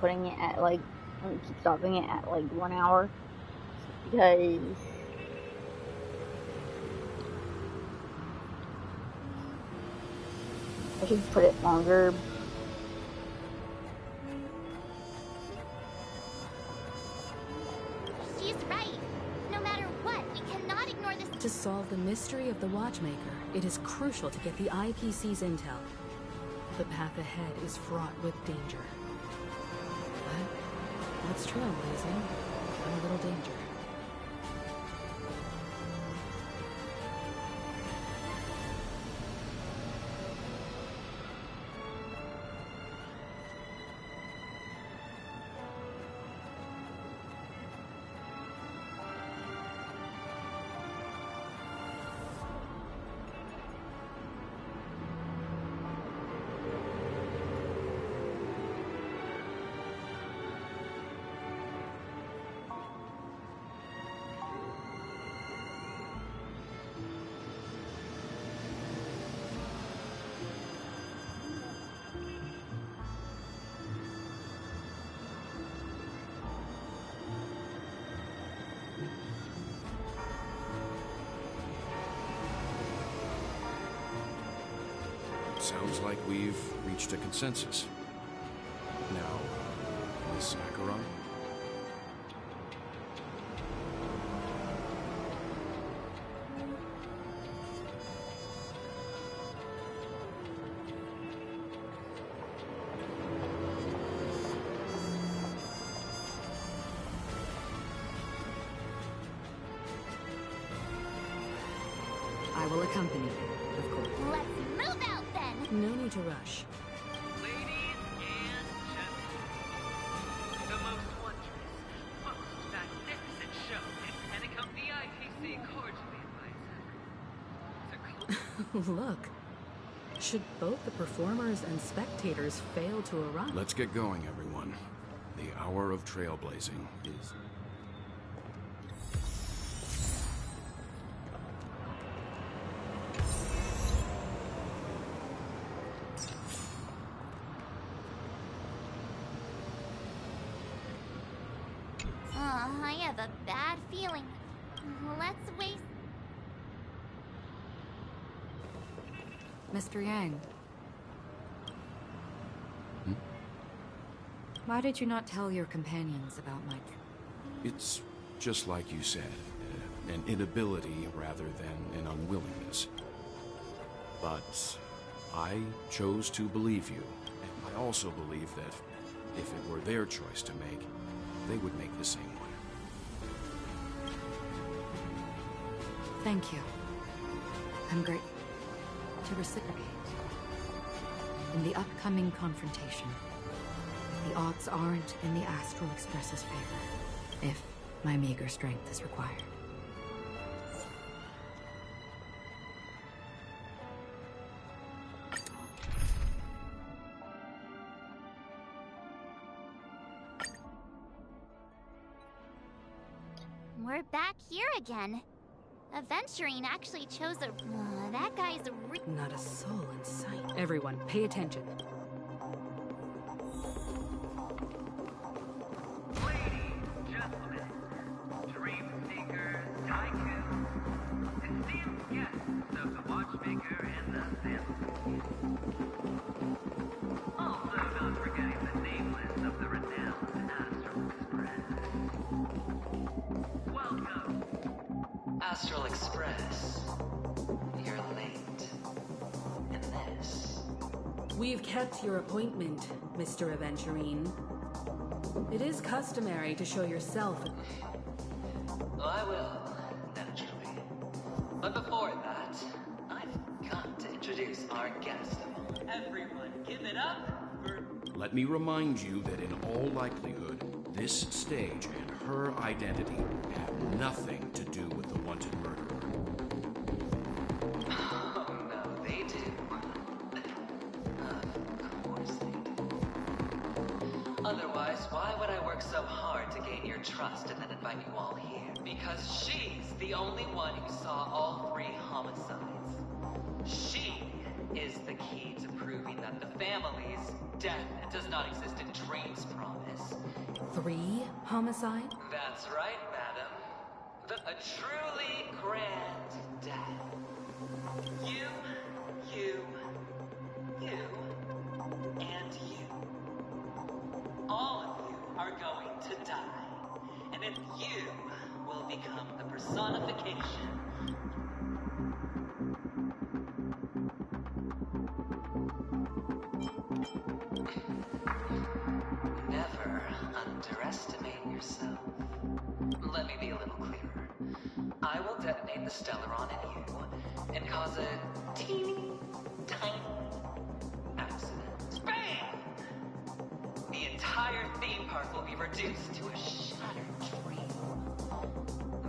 putting it at like, keep stopping it at like 1 hour, because I should put it longer. She's right. No matter what, we cannot ignore this. To solve the mystery of the Watchmaker, it is crucial to get the IPC's intel. The path ahead is fraught with danger. But what's trailblazing? A little danger. Sounds like we've reached a consensus. Now, Miss Acheron? I will accompany you, of course. Let's move out then! No need to rush. Ladies and gentlemen, the most wondrous, most magnificent show in Penicum, the IPC cordially invites. Look. Should both the performers and spectators fail to arrive? Let's get going, everyone. The hour of trailblazing is... I have a bad feeling. Let's waste... Mr. Yang. Hmm? Why did you not tell your companions about my... It's just like you said, an inability rather than an unwillingness. But I chose to believe you, and I also believe that if it were their choice to make, they would make the same one. Thank you. I'm great to reciprocate. In the upcoming confrontation, the odds aren't in the Astral Express's favor, if my meager strength is required. We're back here again. Aventurine actually chose a... that guy's a Not a soul in sight. Everyone, pay attention. Ladies, gentlemen, dream seekers, tycoons, esteemed guests of the Watchmaker and the Sim. Also not forgetting the nameless of the renowned Astral Express. Welcome. Astral Express. You're late. And this. We've kept your appointment, Mr. Aventurine. It is customary to show yourself. Oh, I will, naturally. But before that, I've got to introduce our guest. Everyone, give it up for... Let me remind you that in all likelihood, this stage and her identity have nothing to do with the wanted murderer. Oh, no, they do. Of course they do. Otherwise, why would I work so hard to gain your trust and then invite you all here? Because she's the only one who saw all 3 homicides. She is the key to proving that the family's death does not exist in Dream's promise. 3 homicide? That's right, madam. A truly grand death. You, and you. All of you are going to die. And then you will become the personification. Never underestimate yourself. Let me be a little clearer. I will detonate the Stellaron in you and cause a teeny, tiny accident. Bang! The entire theme park will be reduced to a shattered dream.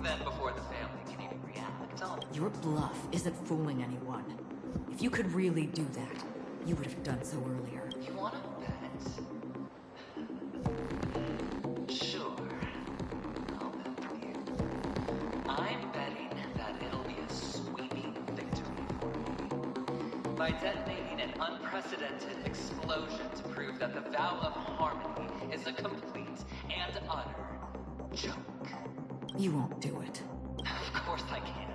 Then before the family can even react, Your bluff isn't fooling anyone. If you could really do that, you would have done so earlier. You wanna bet? Sure. I'll bet with you. I'm betting that it'll be a sweeping victory for me. By detonating an unprecedented explosion to prove that the vow of harmony is a complete and utter joke. You won't do it. Of course I can.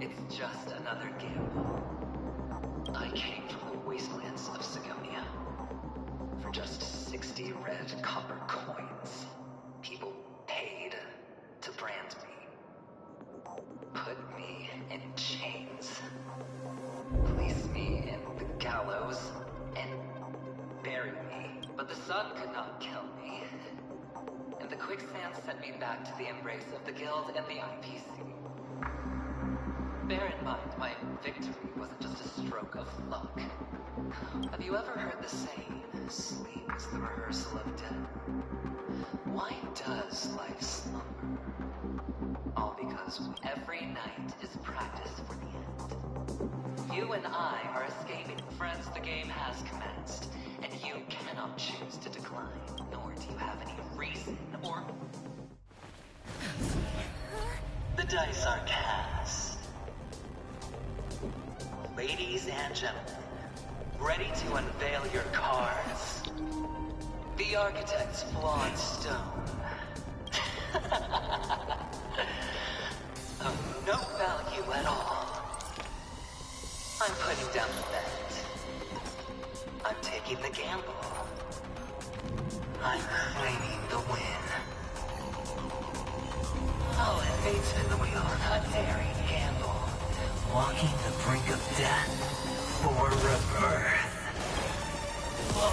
It's just another gamble. I came from the wastelands of Sigonia. For just 60 red copper coins, people paid to brand me. Put me in chains. Place me in the gallows and bury me. But the sun could not kill me. And the quicksand sent me back to the embrace of the guild and the IPC. Bear in mind, my victory wasn't just a stroke of luck. Have you ever heard the saying, sleep is the rehearsal of death? Why does life slumber? All because every night is practice for the end. You and I are escaping. Friends, the game has commenced, and you cannot choose to decline, nor do you have any reason or... The dice are cast. Ladies and gentlemen, ready to unveil your cards. The architect's flawed stone. Of no value at all. I'm putting down the bet. I'm taking the gamble. I'm claiming the win. I'll invade spin the wheel, a daring gamble. Walking the brink of death for rebirth. Oh,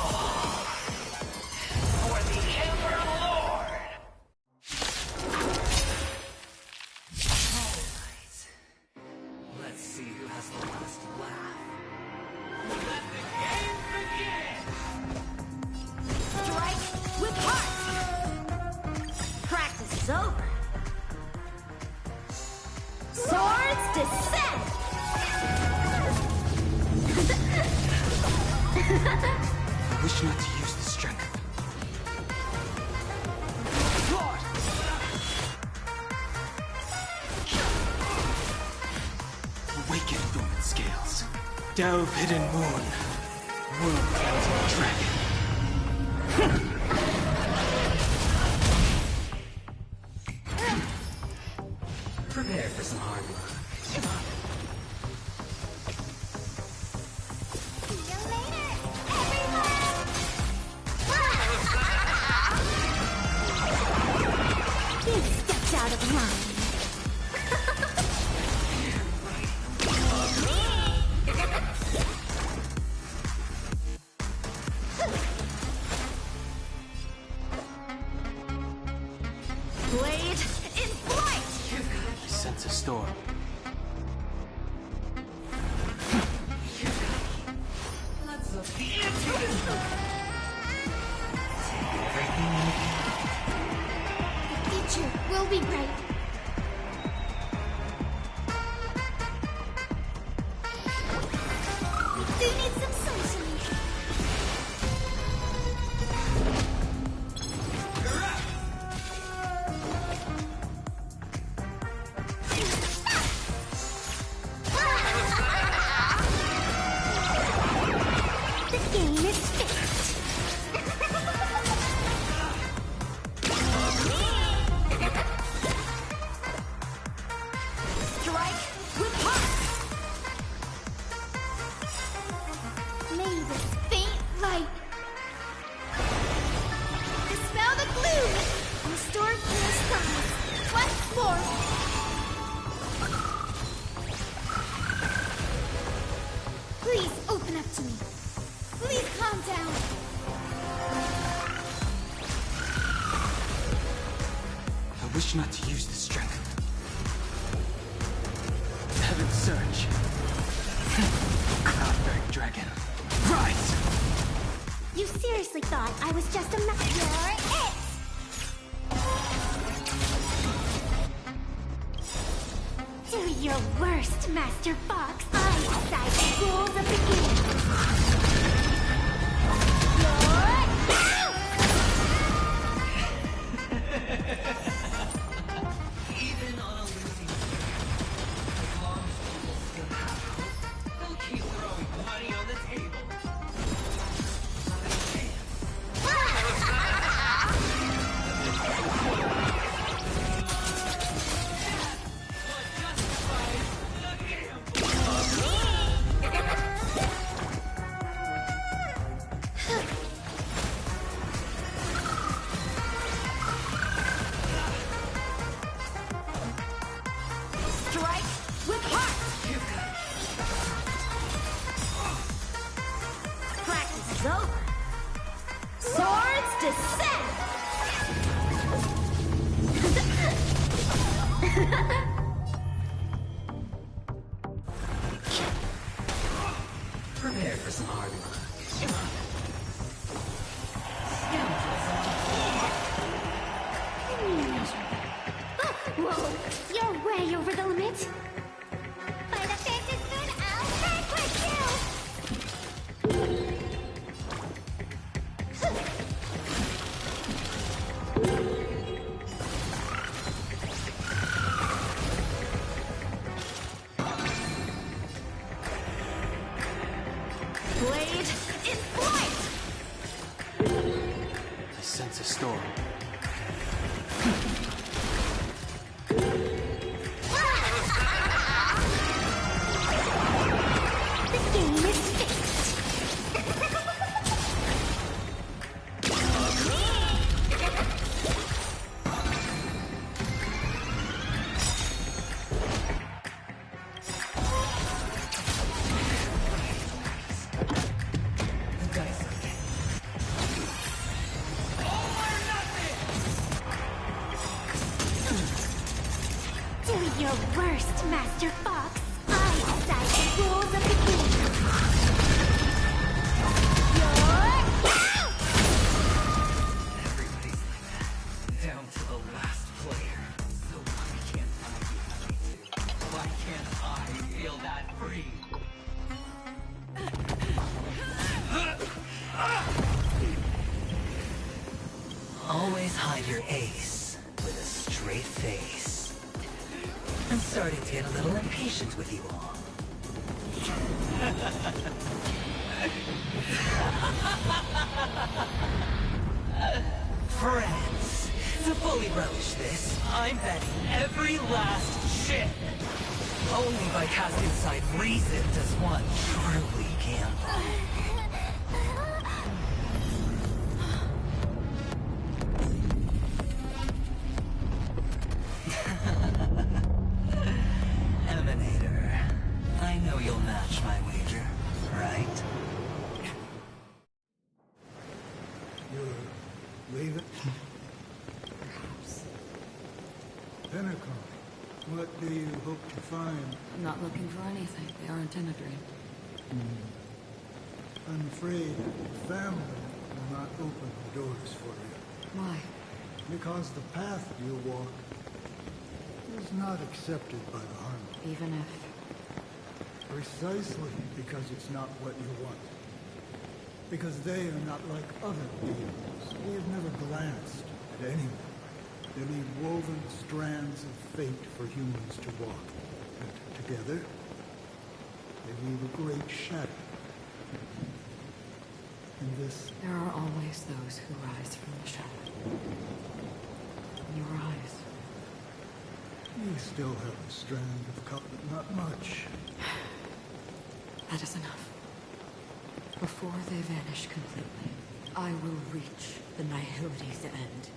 for the Emperor Lord! Alright. Let's see who has the last laugh. Let the game begin! Strike with heart! Practice is over. Swords descend! I wish not to use the strength. Lord! Awaken, dormant scales. Delve, hidden moon. World-ending dragon. Prepare for some hard work. See you later, everyone! You stepped out of line. Blade in flight! I sense a storm. The future will be bright. We do need some sunshine. The game is fixed. Lord! Please open up to me. Please calm down. I wish not to use this strength. Heaven surge. Cloudberg dragon. Rise! You seriously thought I was just a You're it! Do your worst, Master Fox. I decide the rules of the game. Even on a losing streak, as long as people still have hope, they'll keep throwing money on the table. What justifies the gamble? Strike with heart! Practice is over. Swords descend! Prepare for some hard luck. Whoa, you're way over the limit. By the fancy spoon, I'll banquet you! Blade in flight! I sense a storm. The game is fixed. The dice again. Do your worst, Master Fox. I decide the rules of the game. Everybody's like that, down to the last player. So why can't I be happy too? Why can't I feel that free? Always hide your ace with a straight face. I'm starting to get a little impatient with you all. Friends, to fully relish this, I'm betting every last chip. Only by casting aside reason does one truly gamble. Emanator, I know you'll match my wager, right? You're leaving? Perhaps. Pinnacle, what do you hope to find? I'm not looking for anything. They aren't in a dream. I'm afraid family will not open the doors for you. Why? Because the path you walk is not accepted by the Harmony. Even if... Precisely because it's not what you want. Because they are not like other beings. We have never glanced at anyone. They leave woven strands of fate for humans to walk. And together, they weave a great shadow. In this... There are always those who rise from the shadow. In your eyes. We still have a strand of color, but not much. That is enough. Before they vanish completely, I will reach the nihility's end.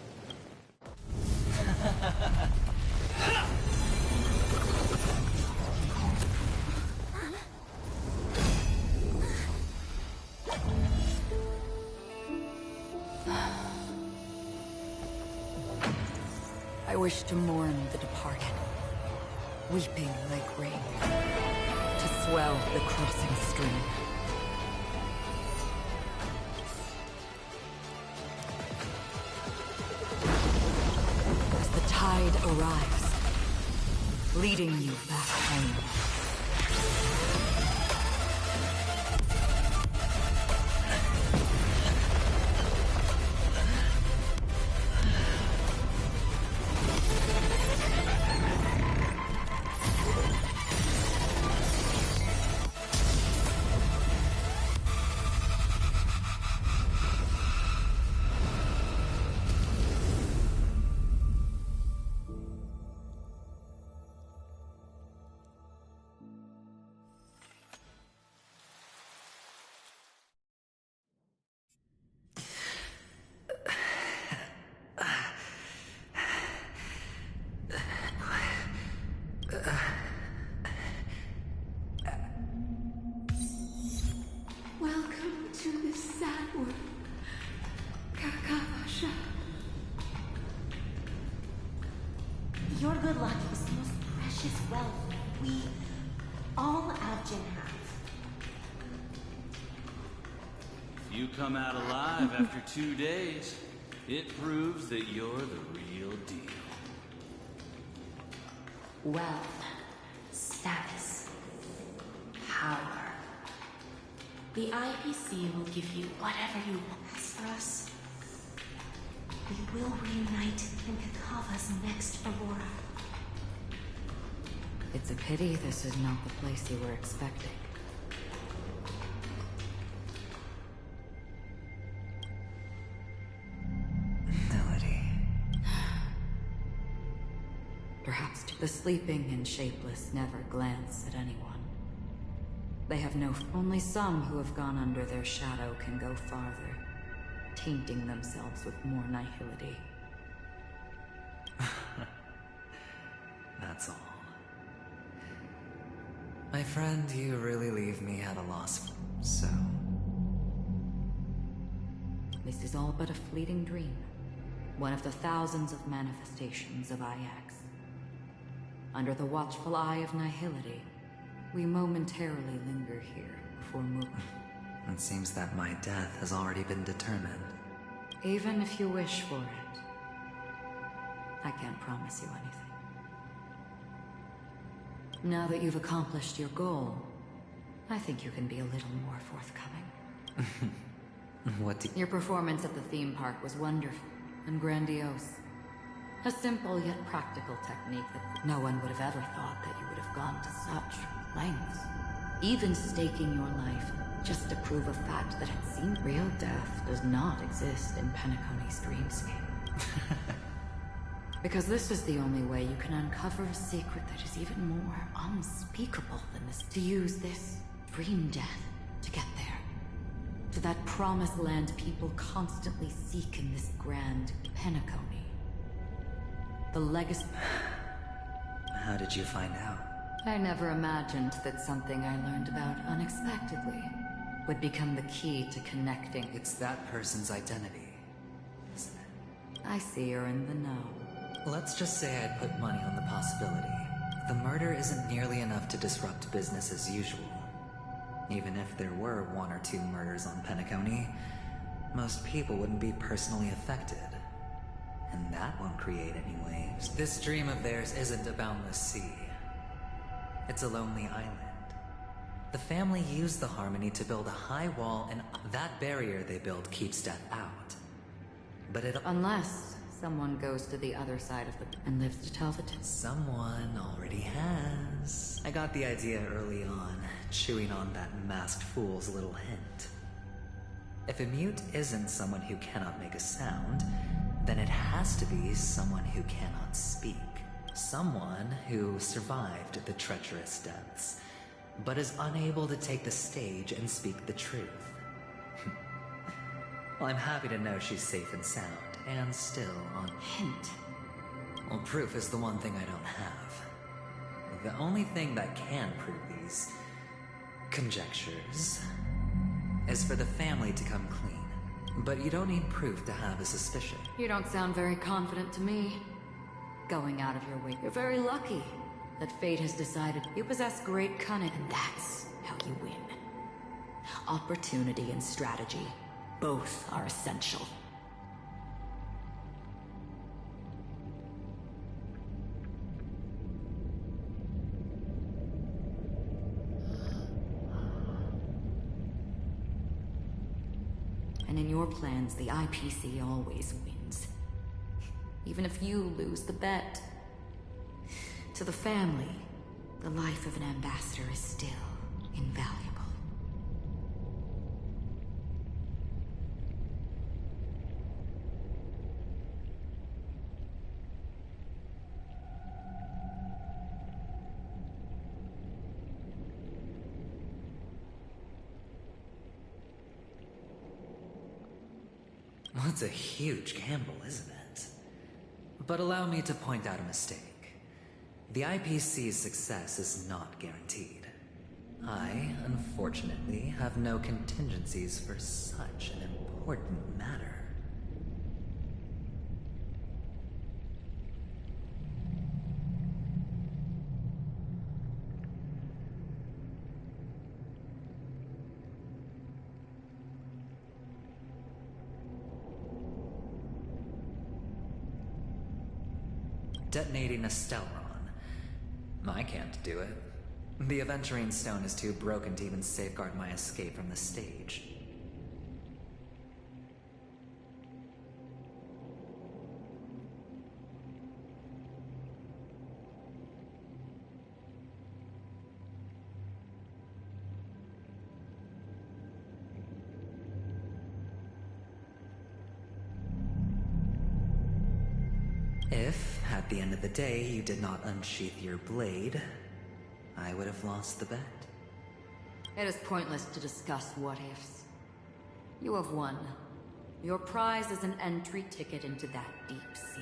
I wish to mourn the departed, weeping like rain, to swell the crossing stream. As the tide arrives, leading you back home. Welcome to this sad world, Kakavasha. Your good luck is the most precious wealth we, all Algin, have. If you come out alive after 2 days, it proves that you're the real deal. Wealth, status, power. The IPC will give you whatever you want. As for us, we will reunite in Kakava's next Aurora. It's a pity this is not the place you were expecting. Melody. Perhaps the sleeping and shapeless never glance at anyone. They have no... Only some who have gone under their shadow can go farther, tainting themselves with more nihility. That's all. My friend, you really leave me at a loss, so... This is all but a fleeting dream. One of the thousands of manifestations of IX. Under the watchful eye of nihility, we momentarily linger here before moving. It seems that my death has already been determined. Even if you wish for it, I can't promise you anything. Now that you've accomplished your goal, I think you can be a little more forthcoming. What do Your performance at the theme park was wonderful and grandiose. A simple yet practical technique that no one would have ever thought that you would have gone to such lengths. Even staking your life just to prove a fact that it seemed real death does not exist in Penacony's dreamscape. Because this is the only way you can uncover a secret that is even more unspeakable than this. To use this dream death to get there. To that promised land people constantly seek in this grand Penacony. The legacy... How did you find out? I never imagined that something I learned about unexpectedly would become the key to connecting. It's that person's identity, isn't it? I see you're in the know. Let's just say I put money on the possibility. The murder isn't nearly enough to disrupt business as usual. Even if there were 1 or 2 murders on Penacony, most people wouldn't be personally affected. And that won't create any waves. This dream of theirs isn't a boundless sea. It's a lonely island. The family used the Harmony to build a high wall, and that barrier they built keeps death out. But it... Unless someone goes to the other side of the... and lives to tell the tale. Someone already has. I got the idea early on, chewing on that masked fool's little hint. If a mute isn't someone who cannot make a sound, then it has to be someone who cannot speak. Someone who survived the treacherous depths, but is unable to take the stage and speak the truth. Well, I'm happy to know she's safe and sound, and still on... Hint. Well, proof is the one thing I don't have. The only thing that can prove these conjectures is for the family to come clean. But you don't need proof to have a suspicion. You don't sound very confident to me. Going out of your way. You're very lucky that fate has decided you possess great cunning, and that's how you win. Opportunity and strategy, both are essential. And in your plans, the IPC always wins. Even if you lose the bet. To the family, the life of an ambassador is still invaluable. Well, it's a huge gamble, isn't it? But allow me to point out a mistake. The IPC's success is not guaranteed. I, unfortunately, have no contingencies for such an important matter. Detonating a Stellron. I can't do it. The Aventurine Stone is too broken to even safeguard my escape from the stage. If, at the end of the day, you did not unsheath your blade, I would have lost the bet. It is pointless to discuss what-ifs. You have won. Your prize is an entry ticket into that deep sea.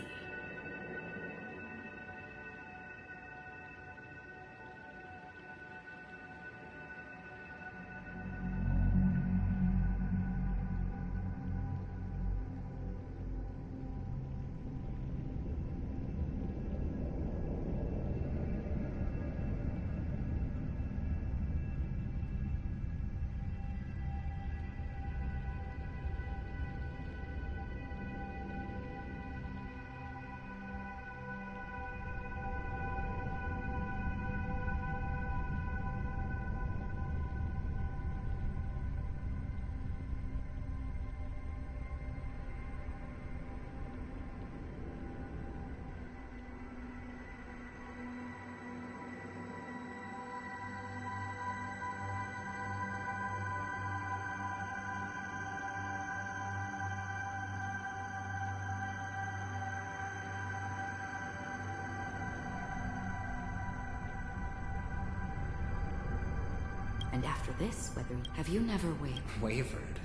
And after this, have you never wavered? Wavered?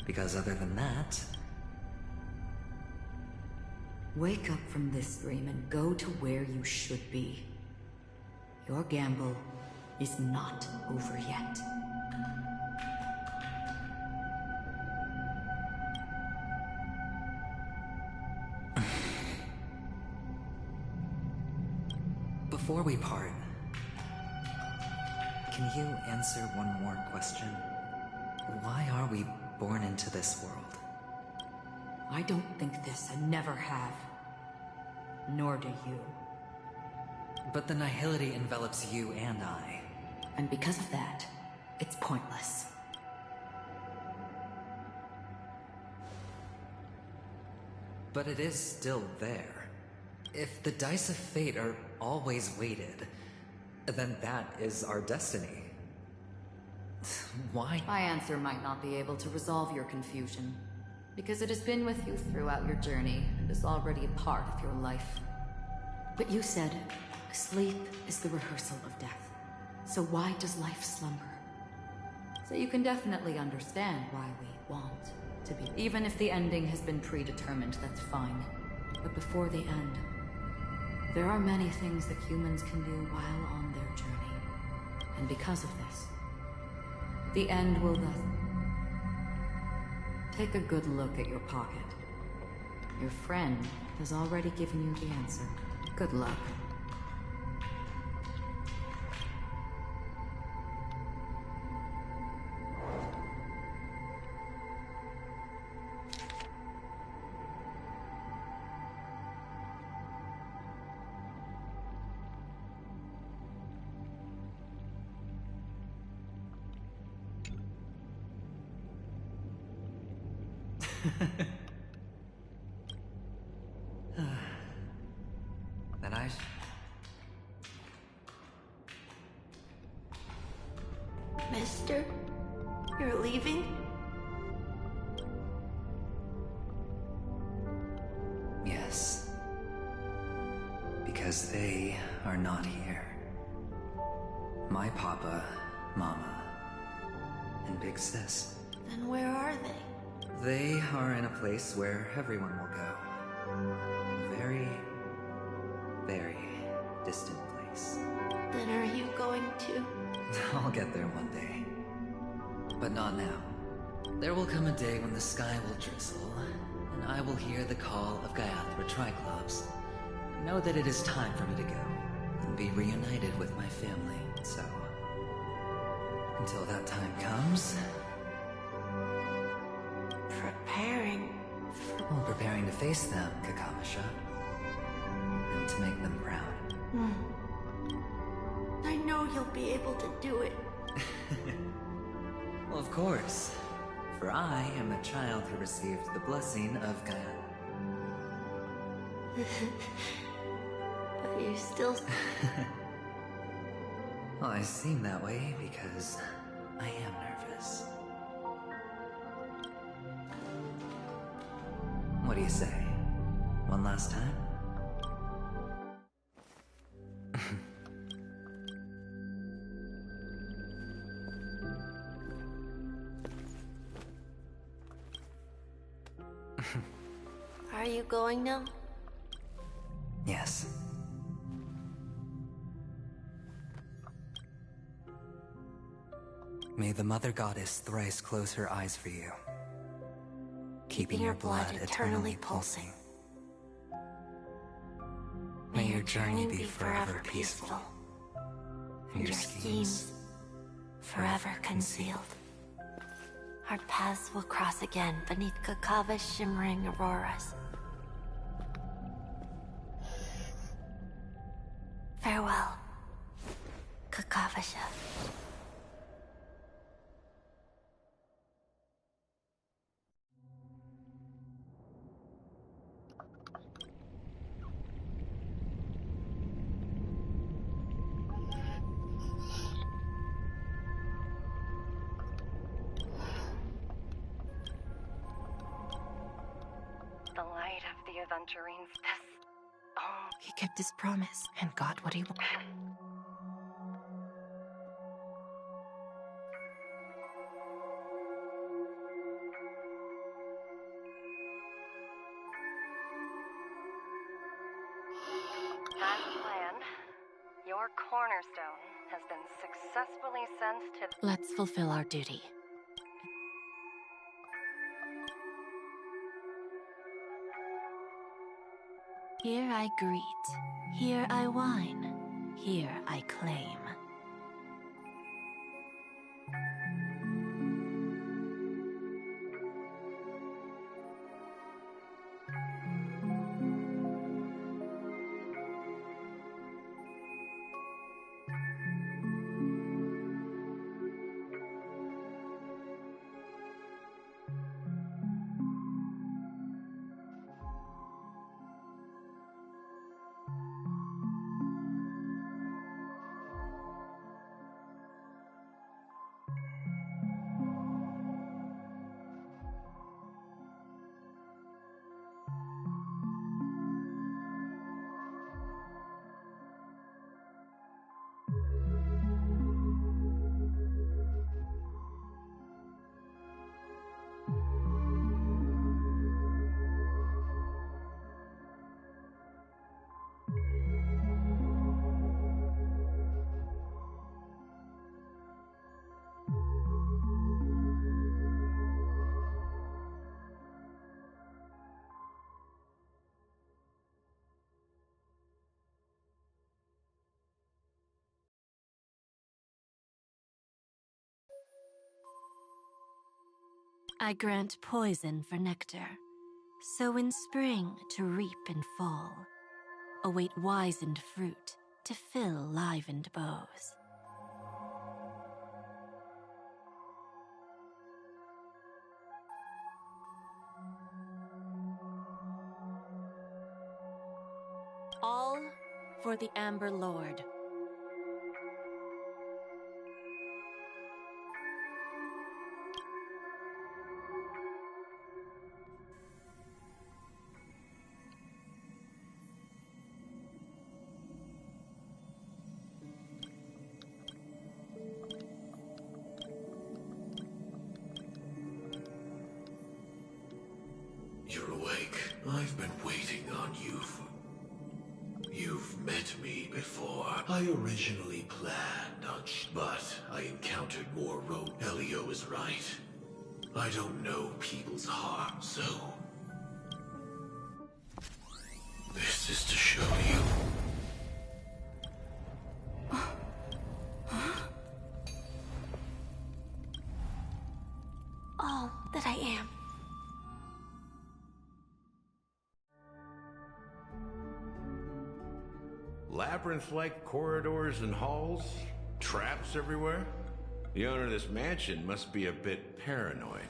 Because other than that... Wake up from this dream and go to where you should be. Your gamble is not over yet. Before we part, can you answer one more question? Why are we born into this world? I don't think this, and never have. Nor do you. But the nihility envelops you and I. And because of that, it's pointless. But it is still there. If the dice of fate are always weighted, then that is our destiny. Why? My answer might not be able to resolve your confusion, because it has been with you throughout your journey and is already a part of your life. But you said, sleep is the rehearsal of death. So why does life slumber? So you can definitely understand why we want to be. Even if the ending has been predetermined, that's fine. But before the end, There are many things that humans can do while on their journey. And because of this, the end will thus... Take a good look at your pocket. Your friend has already given you the answer. Good luck. Then I Mister, you're leaving? Yes. Because they are not here. My papa, mama, and big sis. Then where are they? They are in a place where everyone will go. A very, very distant place. Then are you going to? I'll get there one day. But not now. There will come a day when the sky will drizzle, and I will hear the call of Gaiathra Triclops. Know that it is time for me to go, and be reunited with my family, so... Until that time comes... Preparing to face them, Kakamisha. And to make them proud. I know you'll be able to do it. Well, of course. For I am the child who received the blessing of Gaia. But you still... Well, I seem that way because I am nervous. What do you say? One last time? Are you going now? Yes. May the Mother Goddess thrice close her eyes for you, keeping your blood eternally pulsing. May your journey be forever peaceful, and your schemes forever concealed. Our paths will cross again beneath Kakava's shimmering auroras. Farewell, Kakavasha. The light of the Aventurines, this... Oh. He kept his promise and got what he wanted. As planned, your cornerstone has been successfully sent to... Let's fulfill our duty. Here I greet, here I whine, here I claim. I grant poison for nectar. Sow in spring to reap in fall. Await wizened fruit to fill livened bows. All for the Amber Lord. You're awake. I've been waiting on you for... You've met me before. I originally planned on but I encountered more road. Elio is right. I don't know people's hearts, so... This is to show you. All that I am. Labyrinth-like corridors and halls? Traps everywhere? The owner of this mansion must be a bit paranoid.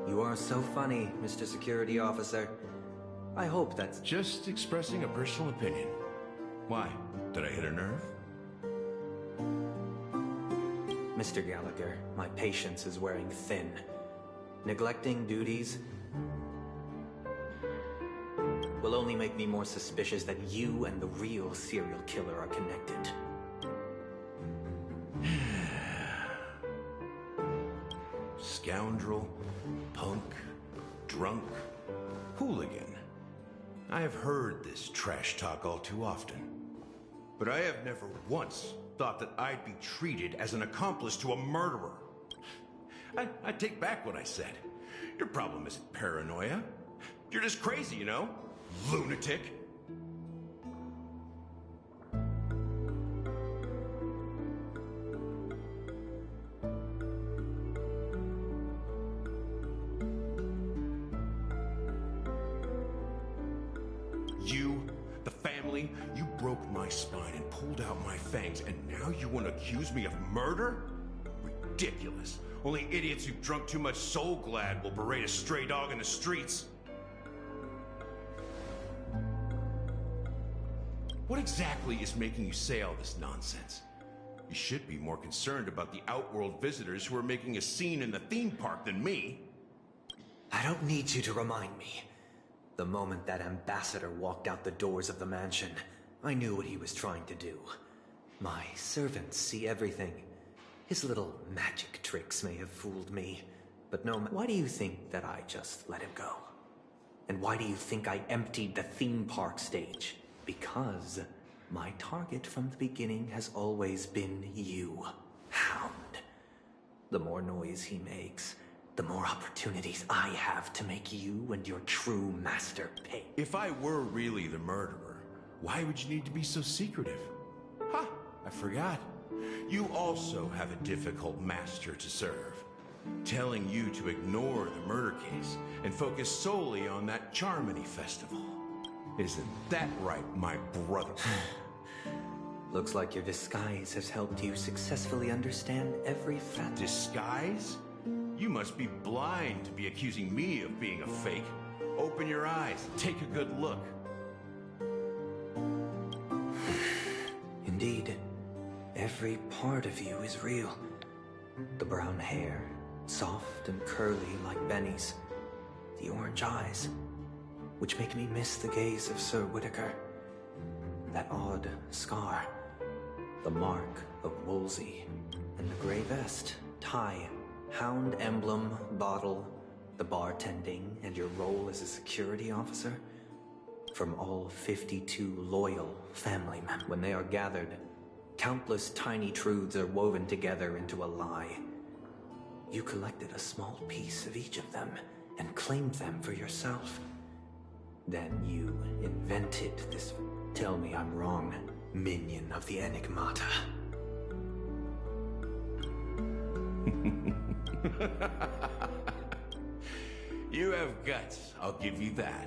You are so funny, Mr. Security Officer. I hope that's... Just expressing a personal opinion. Why? Did I hit a nerve? Mr. Gallagher, my patience is wearing thin. Neglecting duties will only make me more suspicious that you and the real serial killer are connected. Scoundrel, punk, drunk, hooligan. I have heard this trash talk all too often. But I have never once thought that I'd be treated as an accomplice to a murderer. I take back what I said. Your problem isn't paranoia. You're just crazy, you know? Lunatic. You, the family, you broke my spine and pulled out my fangs, and now you want to accuse me of murder? Ridiculous. Only idiots who've drunk too much Soul Glad will berate a stray dog in the streets. What exactly is making you say all this nonsense? You should be more concerned about the Outworld visitors who are making a scene in the theme park than me. I don't need you to remind me. The moment that ambassador walked out the doors of the mansion, I knew what he was trying to do. My servants see everything. His little magic tricks may have fooled me, but no. Why do you think that I just let him go? And why do you think I emptied the theme park stage? Because my target from the beginning has always been you, Hound. The more noise he makes, the more opportunities I have to make you and your true master pay. If I were really the murderer, why would you need to be so secretive? Ha! I forgot. You also have a difficult master to serve. Telling you to ignore the murder case and focus solely on that Charmony festival. Isn't that right, my brother? Looks like your disguise has helped you successfully understand every fact. Disguise? You must be blind to be accusing me of being a fake. Open your eyes, take a good look. Indeed, every part of you is real. The brown hair, soft and curly like Benny's. The orange eyes, which make me miss the gaze of Sir Whitaker. That odd scar, the mark of Wolsey, and the gray vest, tie, hound emblem, bottle, the bartending, and your role as a security officer. From all 52 loyal family members. When they are gathered, countless tiny truths are woven together into a lie. You collected a small piece of each of them and claimed them for yourself. Then you invented this, tell me I'm wrong, minion of the Enigmata. You have guts, I'll give you that.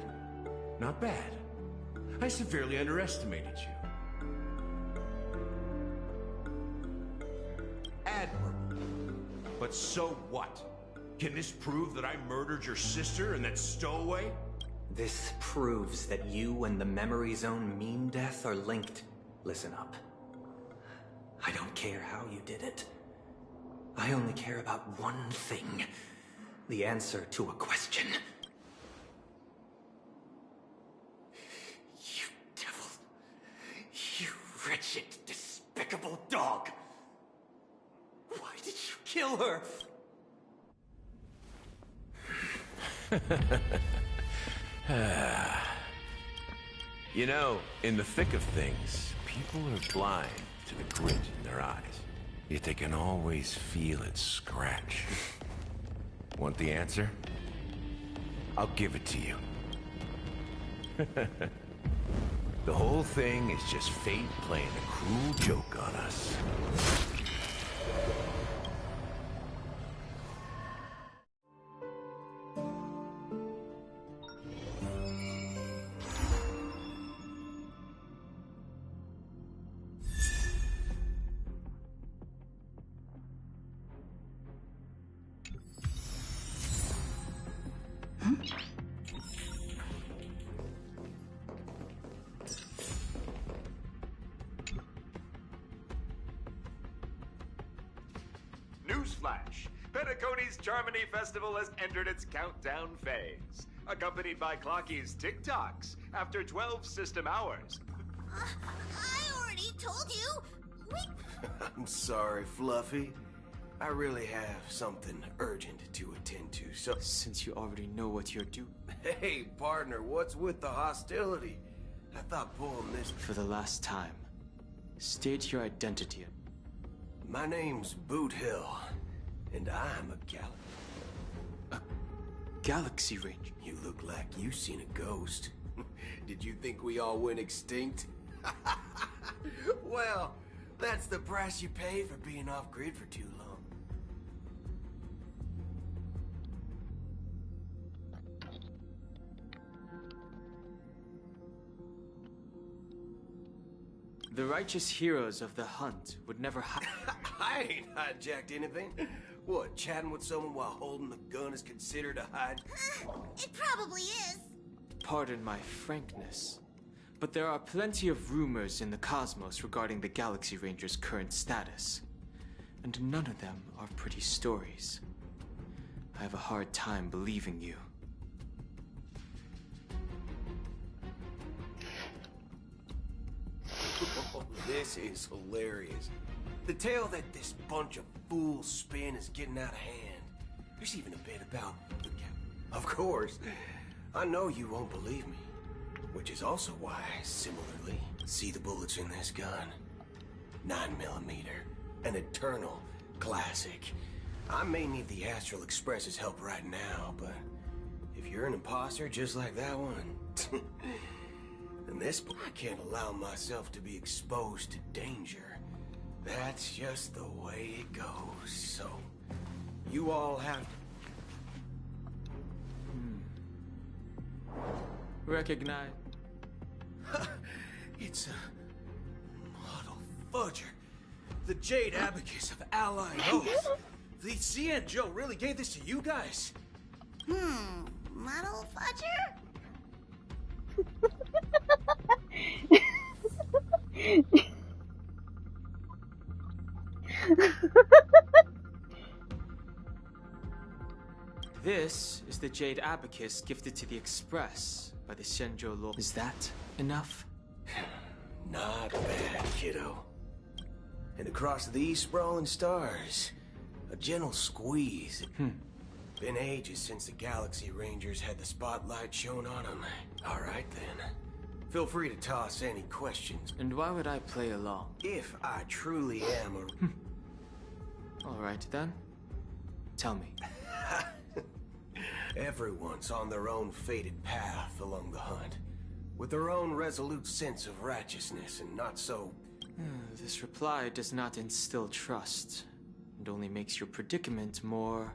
Not bad. I severely underestimated you. Admirable. But so what? Can this prove that I murdered your sister and that stowaway? This proves that you and the Memory Zone Meme Death are linked. Listen up. I don't care how you did it. I only care about one thing. The answer to a question. You devil. You wretched, despicable dog. Why did you kill her? You know, in the thick of things, people are blind to the grit in their eyes. Yet they can always feel it scratch. Want the answer? I'll give it to you. The whole thing is just fate playing a cruel joke on us. Newsflash! Penacony's Charmony Festival has entered its countdown phase, accompanied by Clocky's TikToks after 12 system hours. I already told you! I'm sorry, Fluffy. I really have something urgent to attend to, so... Since you already know what you're doing... Hey, partner, what's with the hostility? I thought pulling this... For the last time, state your identity. My name's Boot Hill, and I'm a Galaxy Ranger? You look like you seen a ghost. Did you think we all went extinct? Well, that's the price you pay for being off-grid for too long. The righteous heroes of the hunt would never I ain't hijacked anything. What, chatting with someone while holding the gun is considered a hide? It probably is. Pardon my frankness, but there are plenty of rumors in the cosmos regarding the Galaxy Ranger's current status, and none of them are pretty stories. I have a hard time believing you. Oh, this is hilarious. The tale that this bunch of fools spin is getting out of hand. There's even a bit about the Of course. I know you won't believe me. Which is also why I similarly see the bullets in this gun. 9mm. An eternal classic. I may need the Astral Express's help right now, but if you're an imposter just like that one, then this I can't allow myself to be exposed to danger. That's just the way it goes. So, you all have Recognize. It's a model fudger. The Jade Abacus of Allied Oath. the CN Joe really gave this to you guys? Muddle fudger? This is the Jade Abacus gifted to the Express by the Xianzhou Law. Is that enough? Not bad, kiddo. And across these sprawling stars, a gentle squeeze. Been ages since the Galaxy Rangers had the spotlight shown on them. All right, then. Feel free to toss any questions. And why would I play along? If I truly am a... All right, then. Tell me. Everyone's on their own fated path along the hunt, with their own resolute sense of righteousness and not so... This reply does not instill trust, and only makes your predicament more...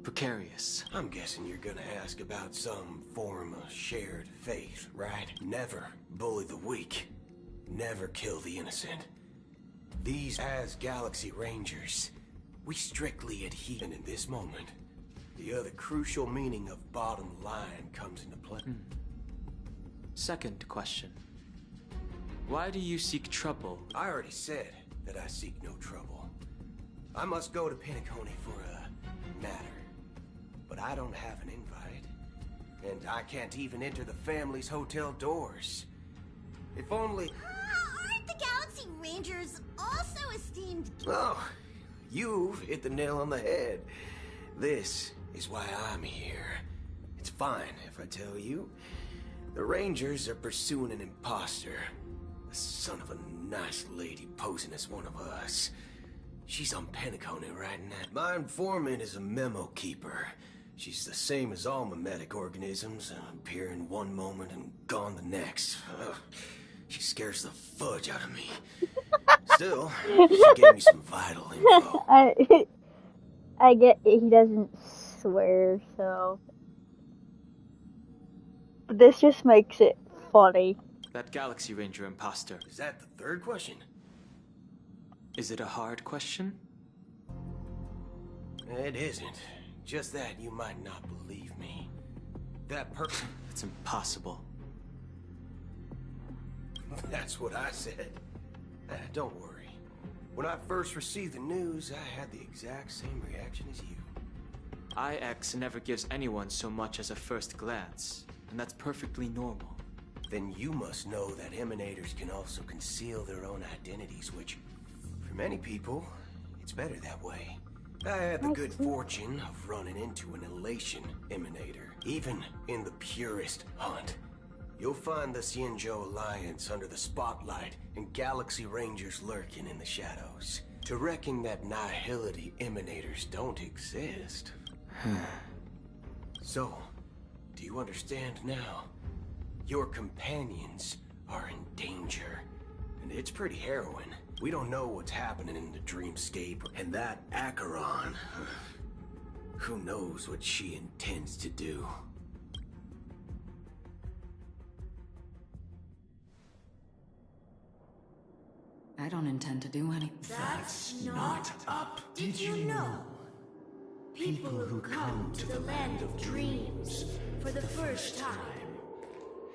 precarious. I'm guessing you're gonna ask about some form of shared faith, right? Never bully the weak. Never kill the innocent. These, as Galaxy Rangers, we strictly adhere in this moment. The other crucial meaning of bottom line comes into play. Second question. Why do you seek trouble? I already said that I seek no trouble. I must go to Penacony for a matter. But I don't have an invite. And I can't even enter the family's hotel doors. If only... Aren't the Galaxy Rangers also esteemed... Oh, you've hit the nail on the head. This is why I'm here. It's fine if I tell you. The Rangers are pursuing an imposter. A son of a nice lady posing as one of us. She's on Penacony right now. My informant is a memo keeper. She's the same as all mimetic organisms, appearing one moment and gone the next. Ugh. She scares the fudge out of me. Still, she gave me some vital info. I get it, he doesn't swear, so... But this just makes it funny. That Galaxy Ranger imposter. Is that the third question? Is it a hard question? It isn't. Just that you might not believe me. That person... It's impossible. That's what I said. Don't worry. When I first received the news, I had the exact same reaction as you. IX never gives anyone so much as a first glance, and that's perfectly normal. Then you must know that emanators can also conceal their own identities, which, for many people, it's better that way. I had the good fortune of running into an elation emanator, even in the purest hunt. You'll find the Xianzhou Alliance under the spotlight and Galaxy Rangers lurking in the shadows. To reckon that nihility emanators don't exist. So, do you understand now? Your companions are in danger, and it's pretty harrowing. We don't know what's happening in the dreamscape, and that Acheron, who knows what she intends to do. I don't intend to do anything. That's not up. Did you know? People who come to the land of dreams for the first time,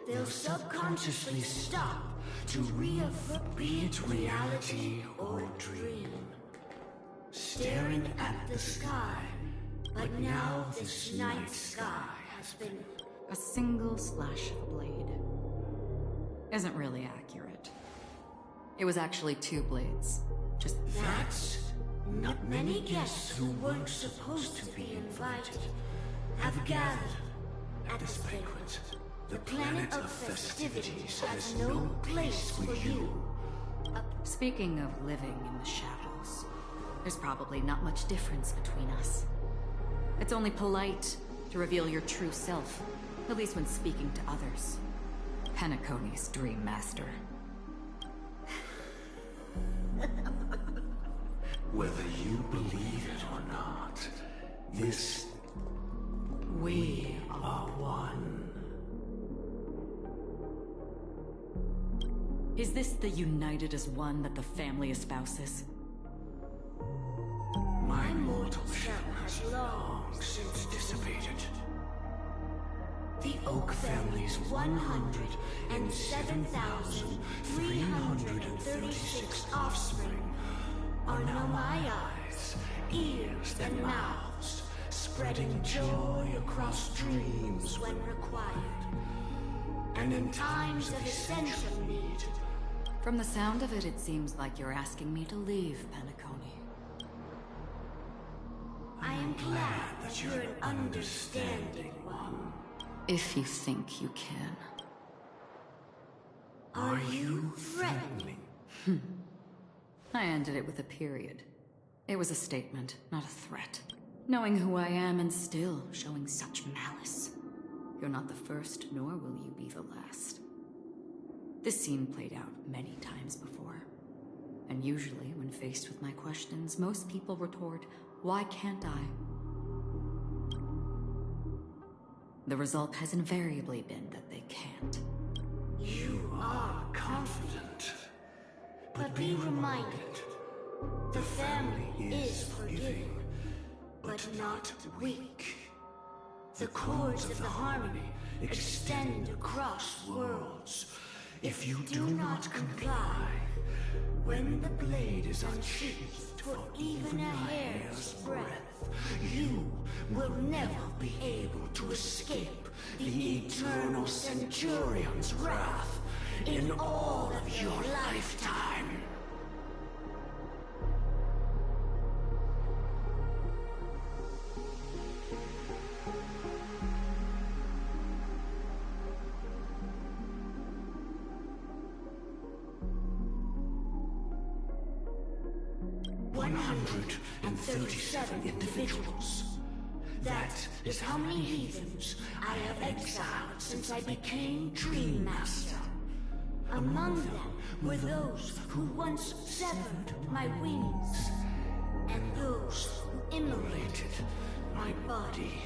they'll subconsciously stop to reaffirm, be it reality or dream. Staring at the sky, but now this night sky has been... A single slash of a blade isn't really accurate. It was actually 2 blades. Just... That's... Not many guests who weren't supposed to be invited have gathered at this banquet. The planet of festivities has no place for you. Speaking of living in the shadows, there's probably not much difference between us. It's only polite to reveal your true self, at least when speaking to others. Penacony's Dream Master. Whether you believe it or not, this... We are one. Is this the united as one that the family espouses? My Oak family's 107,336 offspring are now my eyes, ears, and mouths, spreading joy across dreams when required, and in times of essential need. From the sound of it, it seems like you're asking me to leave, Penacony. I am glad that you're an understanding one. If you think you can. Are you threatening? I ended it with a period. It was a statement, not a threat. Knowing who I am and still showing such malice. You're not the first, nor will you be the last. This scene played out many times before. And usually, when faced with my questions, most people retort, "Why can't I?" The result has invariably been that they can't. You are confident. But be reminded, the family is forgiving, but not weak. The chords of the harmony extend across worlds. If you do not comply, when the blade is unsheathed for even a hair's breadth, you will never be able to escape the eternal Centurion's wrath in all of your lifetime. Individuals. That is how many heathens I have exiled since I became Dream Master. Among them were those who once severed my wings, and those who immolated my body.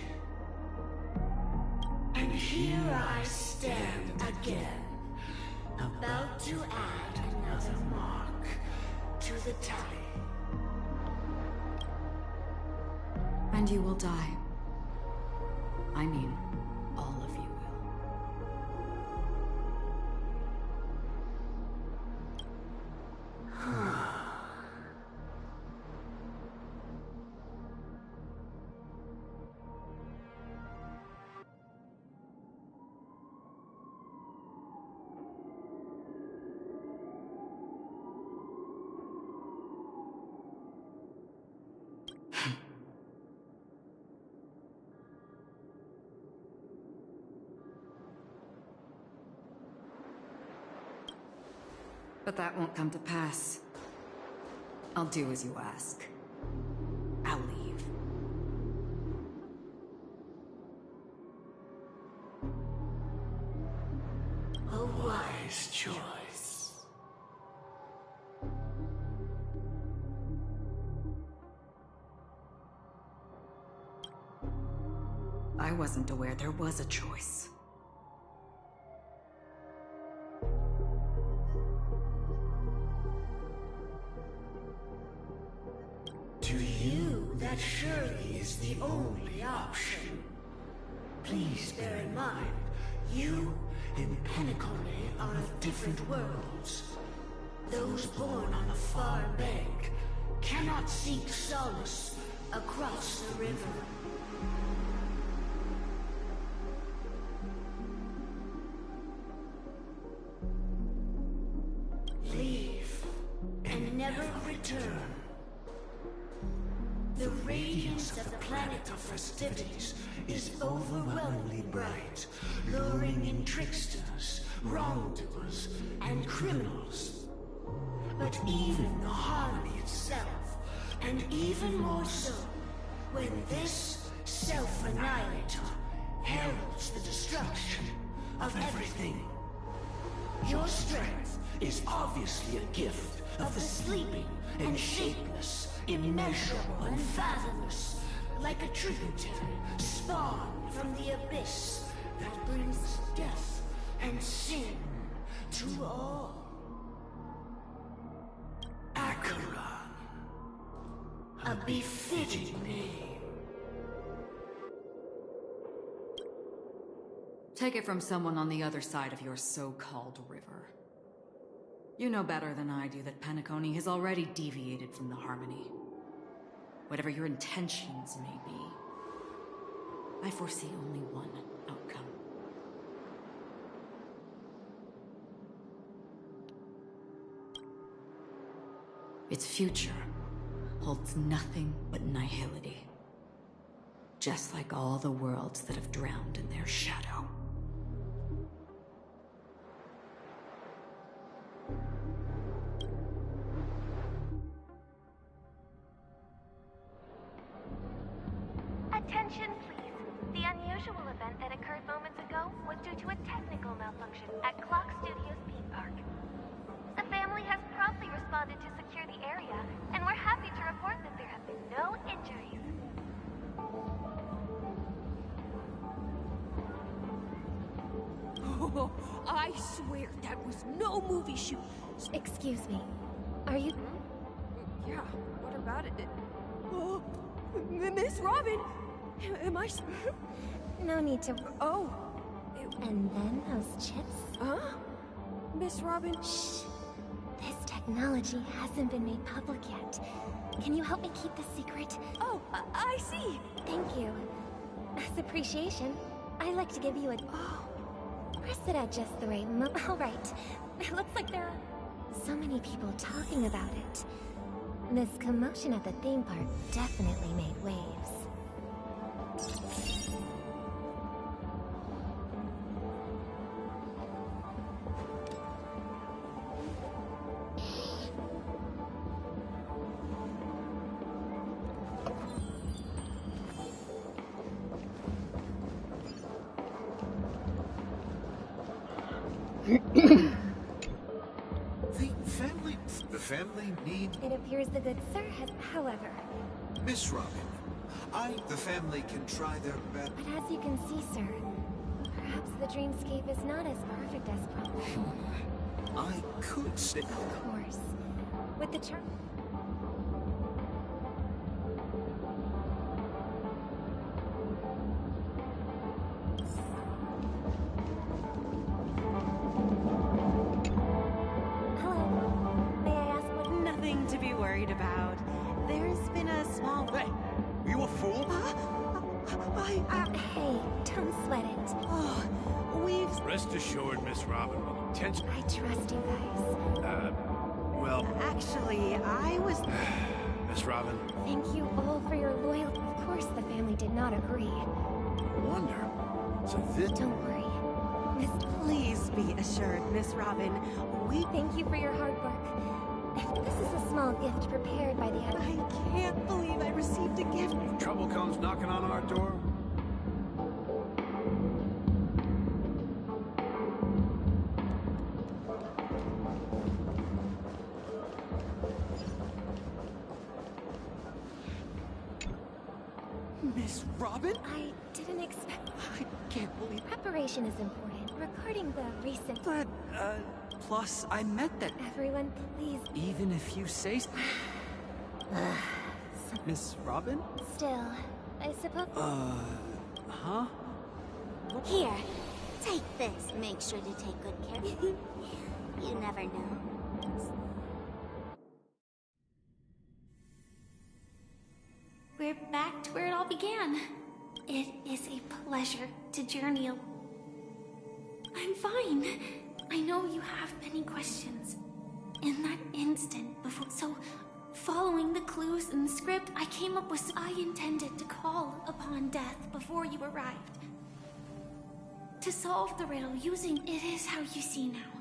And here I stand again, about to add another mark to the tally. And you will die. I mean, all of you will. But that won't come to pass. I'll do as you ask. I'll leave. A wise choice. I wasn't aware there was a choice. To you, that surely is the only option. Please bear in mind, you and Penacony are of different worlds. Those born on the far bank cannot seek solace across the river. Leave and never return. The radiance of the planet of festivities is overwhelmingly bright, luring in tricksters, wrongdoers, and criminals. But even the harmony itself, and even more so, when this self-annihilator heralds the destruction of everything. Your strength is obviously a gift of the sleeping and shapeless, immeasurable and fathomless, like a tributary spawned from the abyss that brings death and sin to all. Acheron, a befitting name. Take it from someone on the other side of your so-called river. You know better than I do that Penacony has already deviated from the Harmony. Whatever your intentions may be, I foresee only one outcome. Its future holds nothing but nihility. Just like all the worlds that have drowned in their shadow. Attention, please. The unusual event that occurred moments ago was due to a technical malfunction at Clock Studios theme park. The family has promptly responded to secure the area, and we're happy to report that there have been no injuries. Oh, I swear that was no movie shoot. Excuse me. Are you... Yeah, what about it? Oh, Miss Robin! Am I... No need to... Oh. And then those chips? Huh? Miss Robin? Shh. This technology hasn't been made public yet. Can you help me keep this secret? Oh, I see. Thank you. As appreciation, I'd like to give you a... Oh. Press it at just the right All right. It looks like there are so many people talking about it. This commotion at the theme park definitely made waves. The family need... It appears the good sir has, however... Miss Robin, the family can try their best. But as you can see, sir, perhaps the dreamscape is not as perfect as promised. I could say... Of course. With the charm... About. There's been a small... Hey! Are you a fool? Hey, don't sweat it. Oh, we've... Rest assured, Miss Robin, will attention... I trust you guys. Well... Actually, I was... Miss Robin... Thank you all for your loyalty. Of course the family did not agree. I wonder... So this... Don't worry. Please be assured, Miss Robin, we... Thank you for your hard work. This is a small gift prepared by the... I can't believe I received a gift. If trouble comes knocking on our door... Miss Robin? I didn't expect... I can't believe... Preparation is important. Regarding the recent... But, plus, I meant that... Everyone, please... Even if you say... Miss Robin? Still, I suppose... Huh? Here, take this. Make sure to take good care. You never know. We're back to where it all began. It is a pleasure to journey. I'm fine. I know you have many questions. In that instant before... So, following the clues in the script, I came up with... I intended to call upon death before you arrived. To solve the riddle using it is how you see now.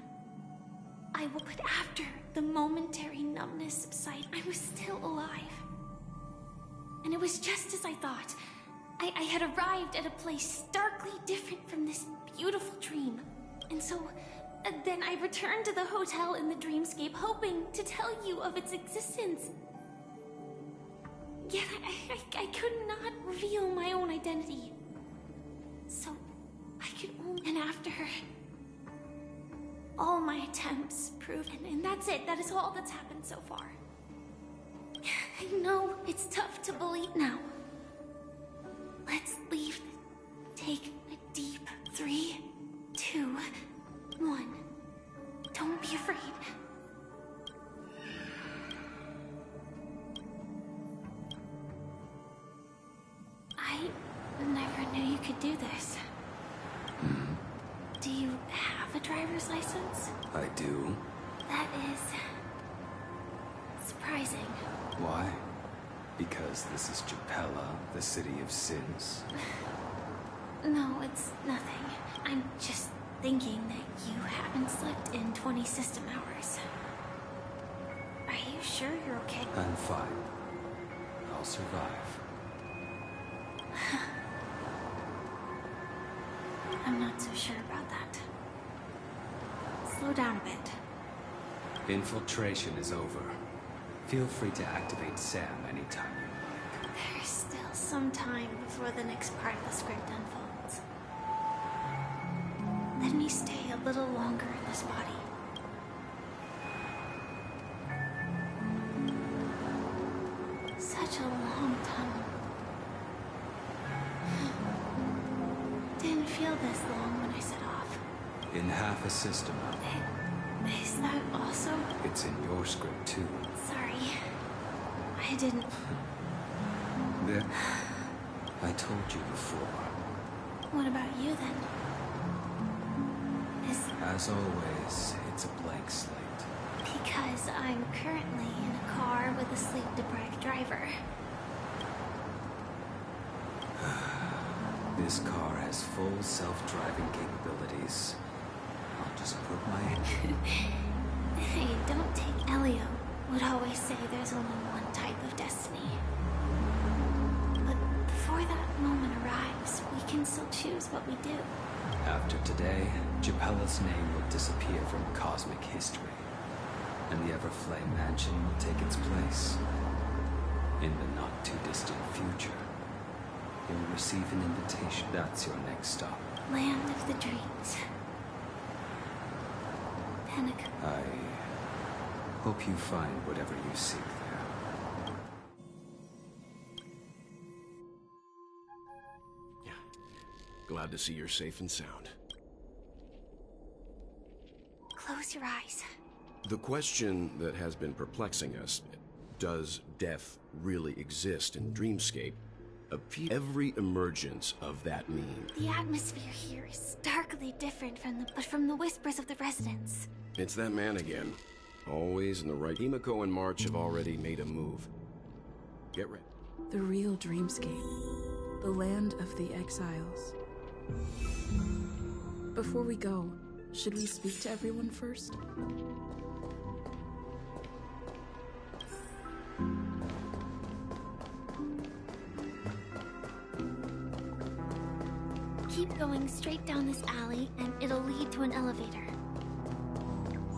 I will, but after the momentary numbness subsided, I was still alive. And it was just as I thought. I had arrived at a place starkly different from this beautiful dream. And so, then I returned to the hotel in the dreamscape, hoping to tell you of its existence. Yet I could not reveal my own identity. So, I could only... And after... all my attempts proved... And that's it. That is all that's happened so far. I know it's tough to believe now. Let's leave. Take a deep 3, 2, 1. Don't be afraid. I never knew you could do this. Do you have a driver's license? I do. That is surprising. Why? Because this is Japella, the city of sins? No, it's nothing. I'm just thinking that you haven't slept in 20 system hours. Are you sure you're okay? I'm fine. I'll survive. I'm not so sure about that. Slow down a bit. Infiltration is over. Feel free to activate Sam anytime you like. There's still some time before the next part of the script unfolds. Let me stay a little longer in this body. Such a long tunnel. Didn't feel this long when I set off. In half a system hour. Is that also? It's in your script too. Sorry. I didn't. There. I told you before. What about you then? As always, it's a blank slate. Because I'm currently in a car with a sleep-deprived driver. This car has full self-driving capabilities. I'll just put my... Hey, don't take Elio. Would always say there's only one type of destiny. But before that moment arrives, we can still choose what we do. After today, Japella's name will disappear from cosmic history, and the Everflame Mansion will take its place. In the not-too-distant future, you'll receive an invitation. That's your next stop. Land of the Dreams. Panic. I hope you find whatever you seek there. Glad to see you're safe and sound. Close your eyes. The question that has been perplexing us, does death really exist in Dreamscape? Every emergence of that meme. The atmosphere here is starkly different from the whispers of the residents. It's that man again. Always in the right. Himiko and March have already made a move. Get ready. The real Dreamscape. The land of the exiles. Before we go, should we speak to everyone first? Keep going straight down this alley, and it'll lead to an elevator.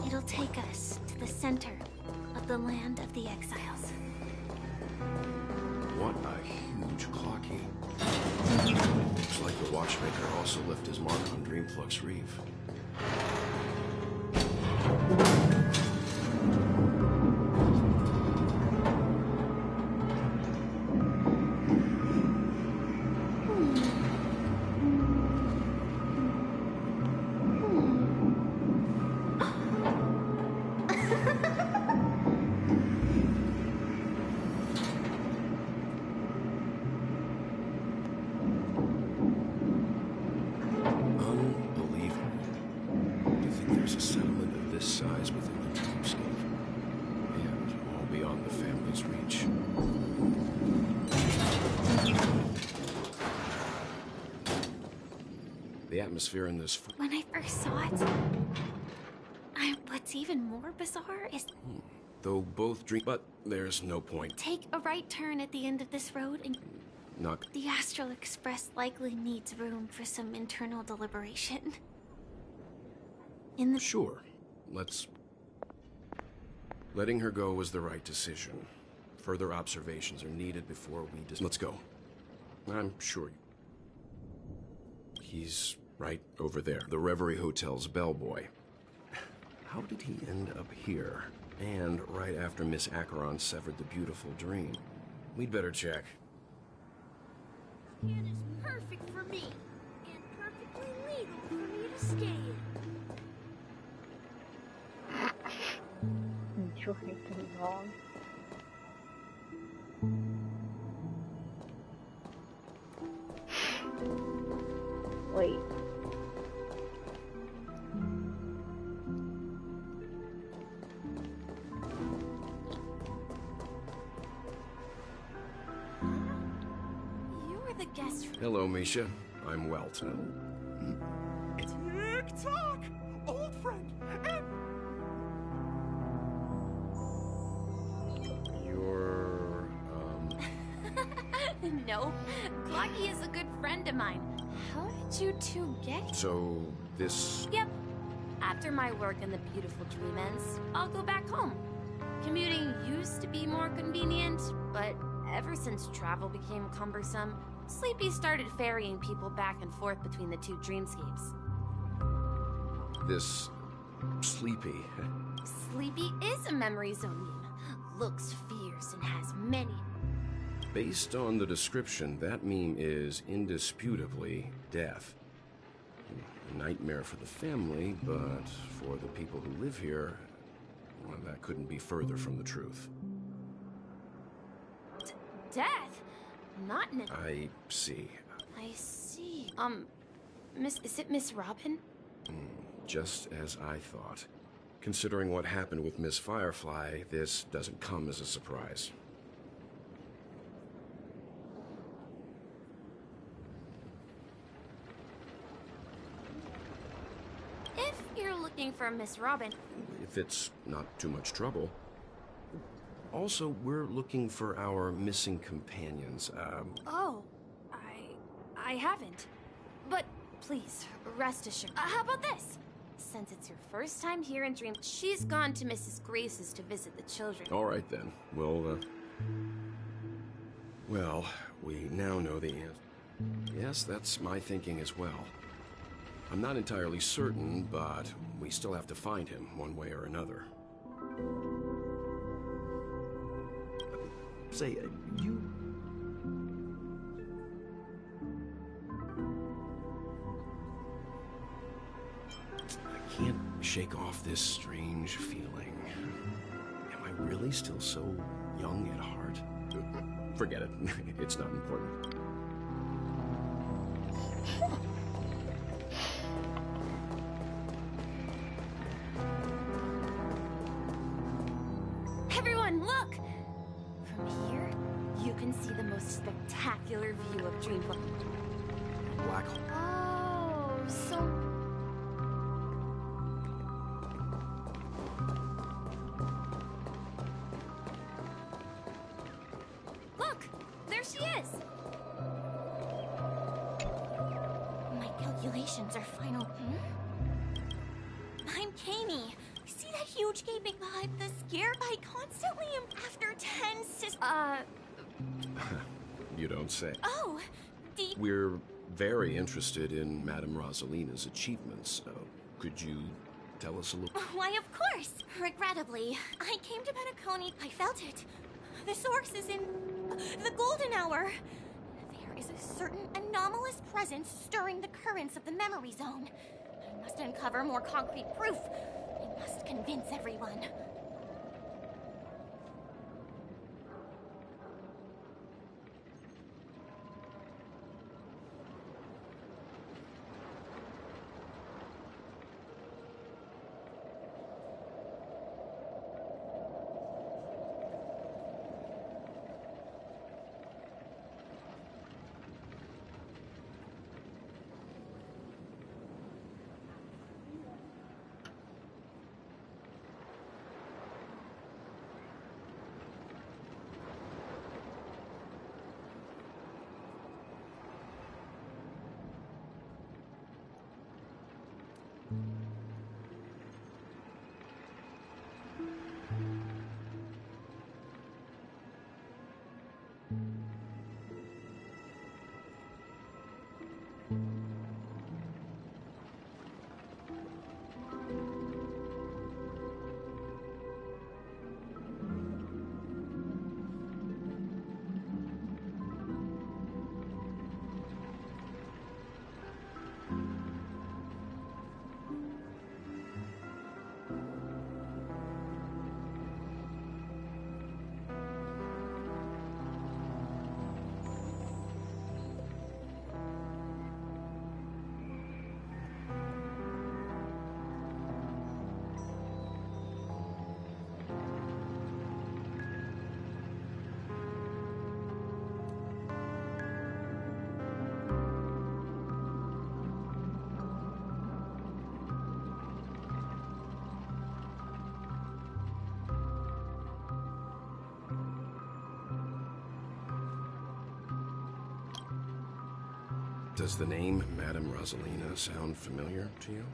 It'll take us to the center of the land of the exiles. What a huge clock key. Looks like the watchmaker also left his mark on Dreamflux Reef. Atmosphere in this. When I first saw it, what's even more bizarre is... Though both dream, but there's no point. Take a right turn at the end of this road and... Not... The Astral Express likely needs room for some internal deliberation. Sure. Letting her go was the right decision. Further observations are needed before we... Let's go. I'm sure... He's... right over there. The Reverie Hotel's bellboy. How did he end up here? And right after Miss Acheron severed the beautiful dream. We'd better check. It is perfect for me, and perfectly legal for me to staying. Enjoy the wrong. Wait. You're the guest. Hello, Misha. I'm Welt. Tick-tock! Old friend! You're, No, Clocky is a good friend of mine. How did you two get? So, this... Yep. After my work in the beautiful Dream ends, I'll go back home. Commuting used to be more convenient, but ever since travel became cumbersome, Sleepy started ferrying people back and forth between the two dreamscapes. This... Sleepy. Sleepy is a memory zone. Looks fierce and has many. Based on the description, that meme is indisputably death. A nightmare for the family, but for the people who live here, well, that couldn't be further from the truth. Death? Not in a... I see. I see. Is it Miss Robin? Just as I thought. Considering what happened with Miss Firefly, this doesn't come as a surprise. If you're looking for Miss Robin... If it's not too much trouble. Also, we're looking for our missing companions. Oh, I haven't. But please, rest assured. How about this? Since it's your first time here in Dream, she's gone to Mrs. Grace's to visit the children. All right, then. Well, we now know the answer. Yes, that's my thinking as well. I'm not entirely certain, but we still have to find him one way or another. Say, you... I can't shake off this strange feeling. Am I really still so young at heart? Forget it. It's not important. Everyone, look! From here, you can see the most spectacular view of Dreamland. Black hole. Oh, so... Look! There she is! My calculations are final. I'm Kami. See that huge gaping behind the scared by constantly after 10 You don't say. Oh, We're very interested in Madame Rosalina's achievements. Could you tell us a little? Why, of course. Regrettably, I came to Penacony. I felt it. The source is in the golden hour. There is a certain anomalous presence stirring the currents of the memory zone. I must uncover more concrete proof. I must convince everyone. Does the name Madame Rosalina sound familiar to you?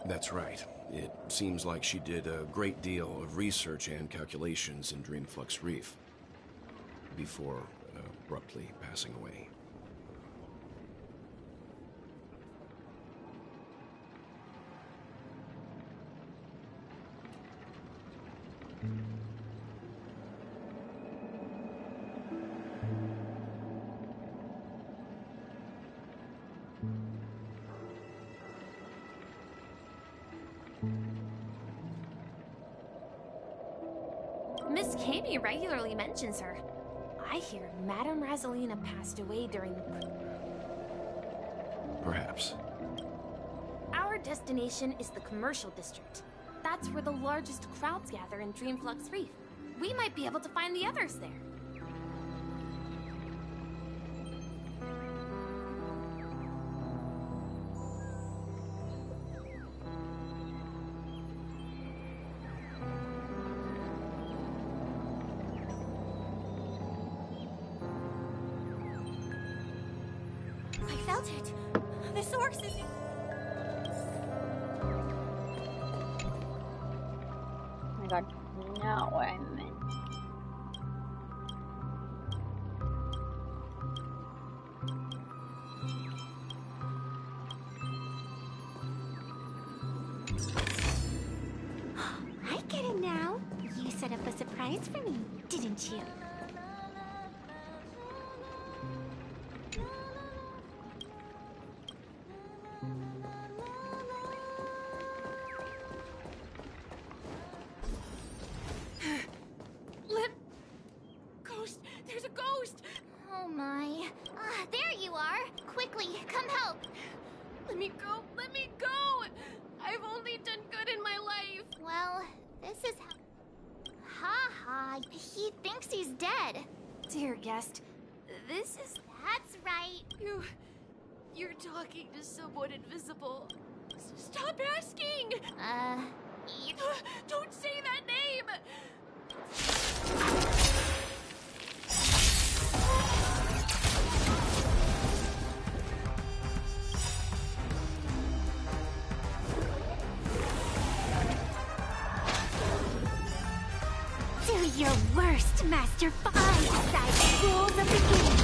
That's right. It seems like she did a great deal of research and calculations in Dreamflux Reef before abruptly passing away. Miss Kami regularly mentions her. I hear Madame Rosalina passed away during the... Perhaps. Our destination is the commercial district. That's where the largest crowds gather in Dreamflux Reef. We might be able to find the others there. I felt it. The source is... Oh my god, not what I meant. I get it now. You set up a surprise for me, didn't you? Ghost! There's a ghost! Oh my. There you are. Quickly, come help. Let me go! Let me go! I've only done good in my life. Well, this is how... Ha ha. He thinks he's dead. Dear guest, this is... That's right. You're talking to someone invisible. Stop asking! Don't say that name! Do your worst, Master. I decide the rules of the game.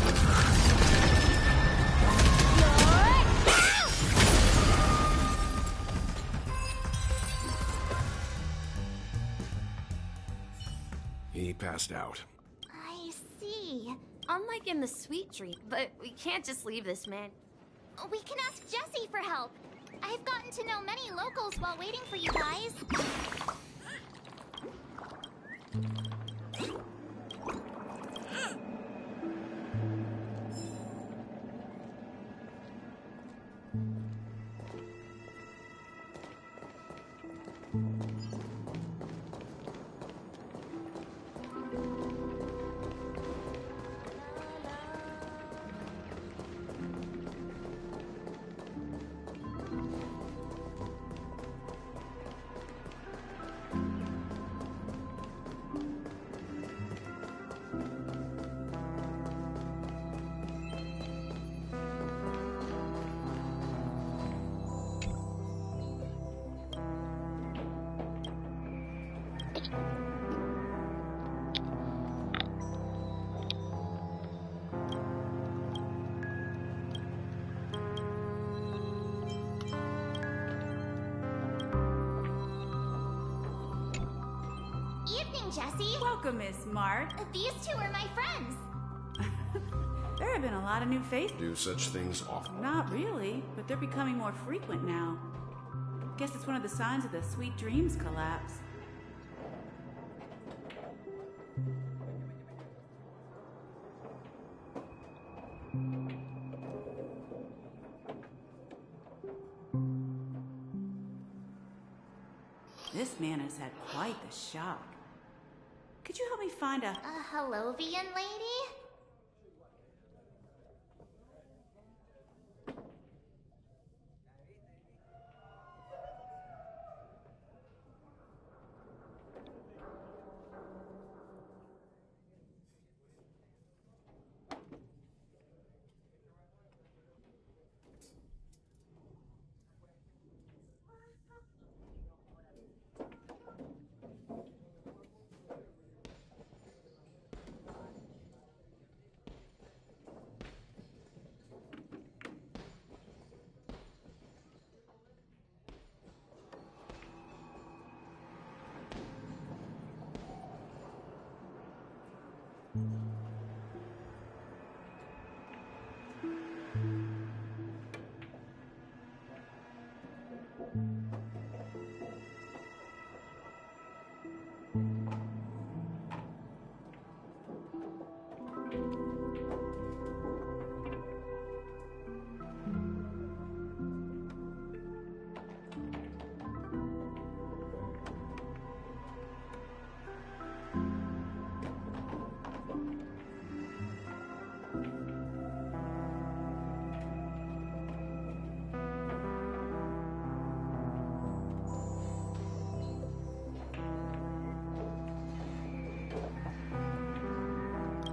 He passed out. I see. Unlike in the sweet dream, but we can't just leave this man. We can ask Jessie for help. I've gotten to know many locals while waiting for you guys. Evening, Jessie. Welcome, Miss Smart. These two are my friends. There have been a lot of new faces. Do such things often? Not really, but they're becoming more frequent now. Guess it's one of the signs of the Sweet Dreams collapse. This man has had quite the shock. Could you help me find a... A Hellovian lady?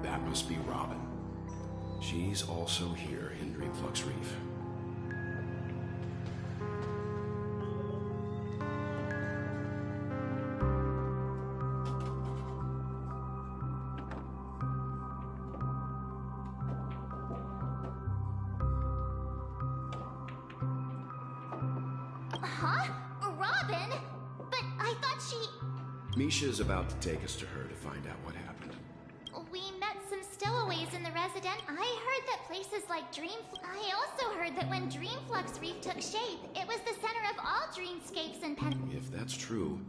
That must be Robin. She's also here in Dreamflux Reef. Huh? Robin? But I thought she... Misha's about to take us to her to find out what happened. We met some stowaways in the resident. I heard that places like I also heard that when Dreamflux Reef took shape, it was the center of all dreamscapes in Pen... If that's true,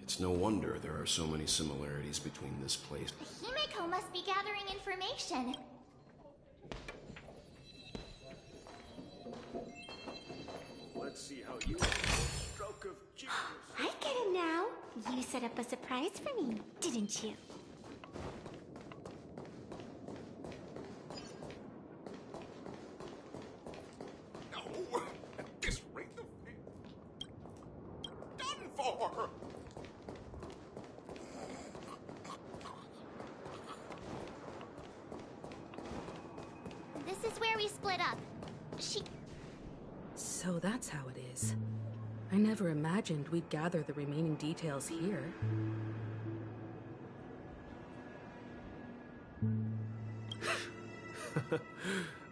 it's no wonder there are so many similarities between this place. Himeko must be gathering information. Let's see how you stroke of genius. I get it now. You set up a surprise for me, didn't you? No, at this rate of done for. This is where we split up. So that's how it is. I never imagined we'd gather the remaining details here.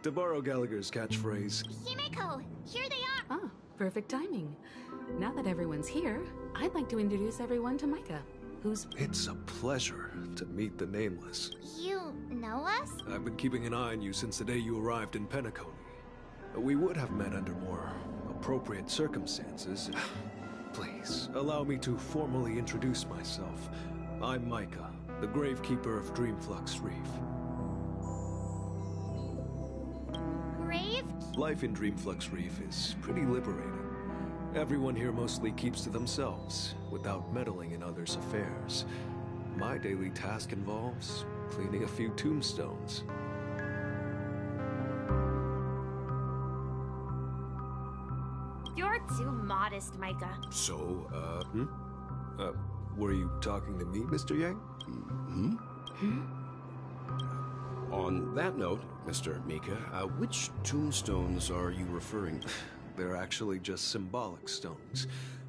To borrow Gallagher's catchphrase. Himeko, here they are. Ah, perfect timing. Now that everyone's here, I'd like to introduce everyone to Micah, who's... It's a pleasure to meet the Nameless. You know us? I've been keeping an eye on you since the day you arrived in Penacony. We would have met under more appropriate circumstances. Please, allow me to formally introduce myself. I'm Micah, the Gravekeeper of Dreamflux Reef. Grave? Life in Dreamflux Reef is pretty liberating. Everyone here mostly keeps to themselves, without meddling in others' affairs. My daily task involves cleaning a few tombstones. You're too modest, Micah. So, were you talking to me, Mr. Yang? On that note, Mr. Mika, which tombstones are you referring to? They're actually just symbolic stones.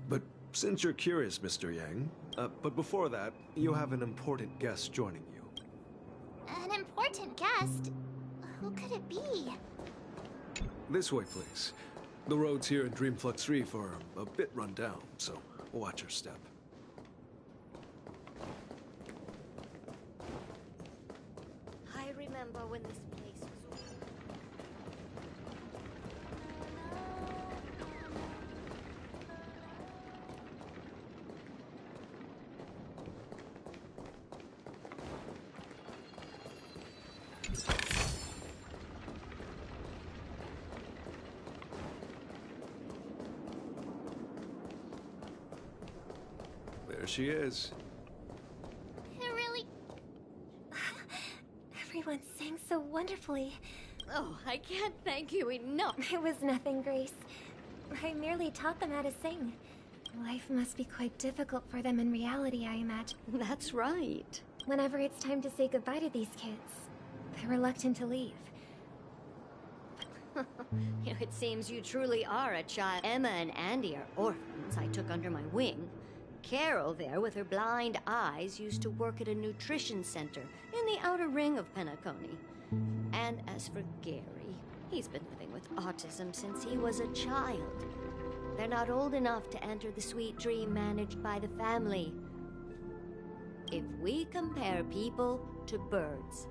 But since you're curious, Mr. Yang, but before that, you have an important guest joining you. An important guest? Who could it be? This way, please. The roads here in Dreamflux Reef are a bit run down, so watch your step. I remember when this place was... There she is. Really... Everyone sang so wonderfully. Oh, I can't thank you enough. It was nothing, Grace. I merely taught them how to sing. Life must be quite difficult for them in reality, I imagine. That's right. Whenever it's time to say goodbye to these kids, they're reluctant to leave. It seems you truly are a child. Emma and Andy are orphans I took under my wing. Carol there, with her blind eyes, used to work at a nutrition center in the outer ring of Penacony. And as for Gary, he's been living with autism since he was a child. They're not old enough to enter the sweet dream managed by the family. If we compare people to birds.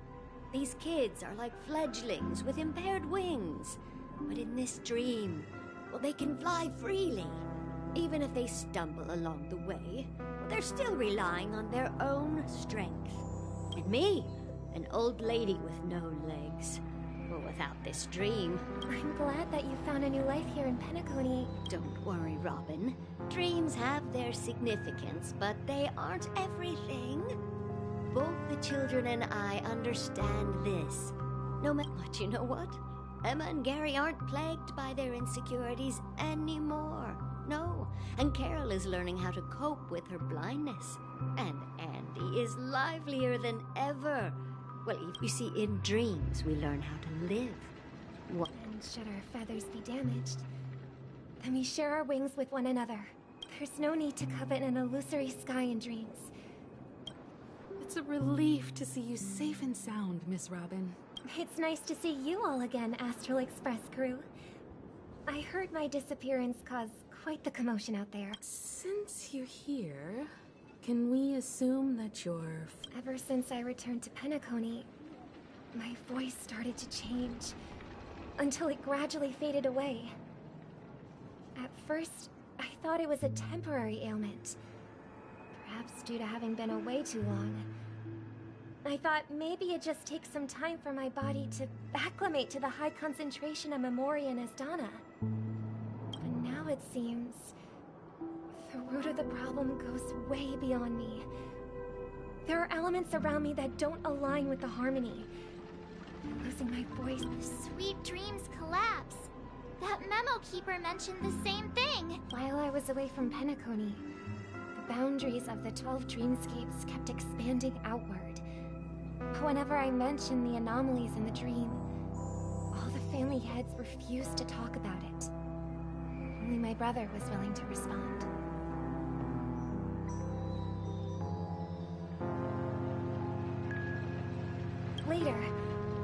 These kids are like fledglings with impaired wings. But in this dream, well, they can fly freely. Even if they stumble along the way, well, they're still relying on their own strength. And me, an old lady with no legs. Well, without this dream... I'm glad that you found a new life here in Penacony. Don't worry, Robin. Dreams have their significance, but they aren't everything. Both the children and I understand this. But you know what? Emma and Gary aren't plagued by their insecurities anymore. No, and Carol is learning how to cope with her blindness. And Andy is livelier than ever. Well, you see, in dreams, we learn how to live. What? And should our feathers be damaged, then we share our wings with one another. There's no need to covet an illusory sky in dreams. It's a relief to see you safe and sound, Miss Robin. It's nice to see you all again, Astral Express crew. I heard my disappearance caused quite the commotion out there. Since you're here, can we assume that you're... Ever since I returned to Penacony, my voice started to change, until it gradually faded away. At first, I thought it was a temporary ailment, perhaps due to having been away too long. I thought maybe it just takes some time for my body to acclimate to the high concentration of Memoria and Asdana. But now it seems the root of the problem goes way beyond me. There are elements around me that don't align with the harmony. I'm losing my voice. Sweet dreams collapse. That memo keeper mentioned the same thing. While I was away from Penacony, the boundaries of the 12 dreamscapes kept expanding outward. Whenever I mentioned the anomalies in the dream, all the family heads refused to talk about it. Only my brother was willing to respond. Later,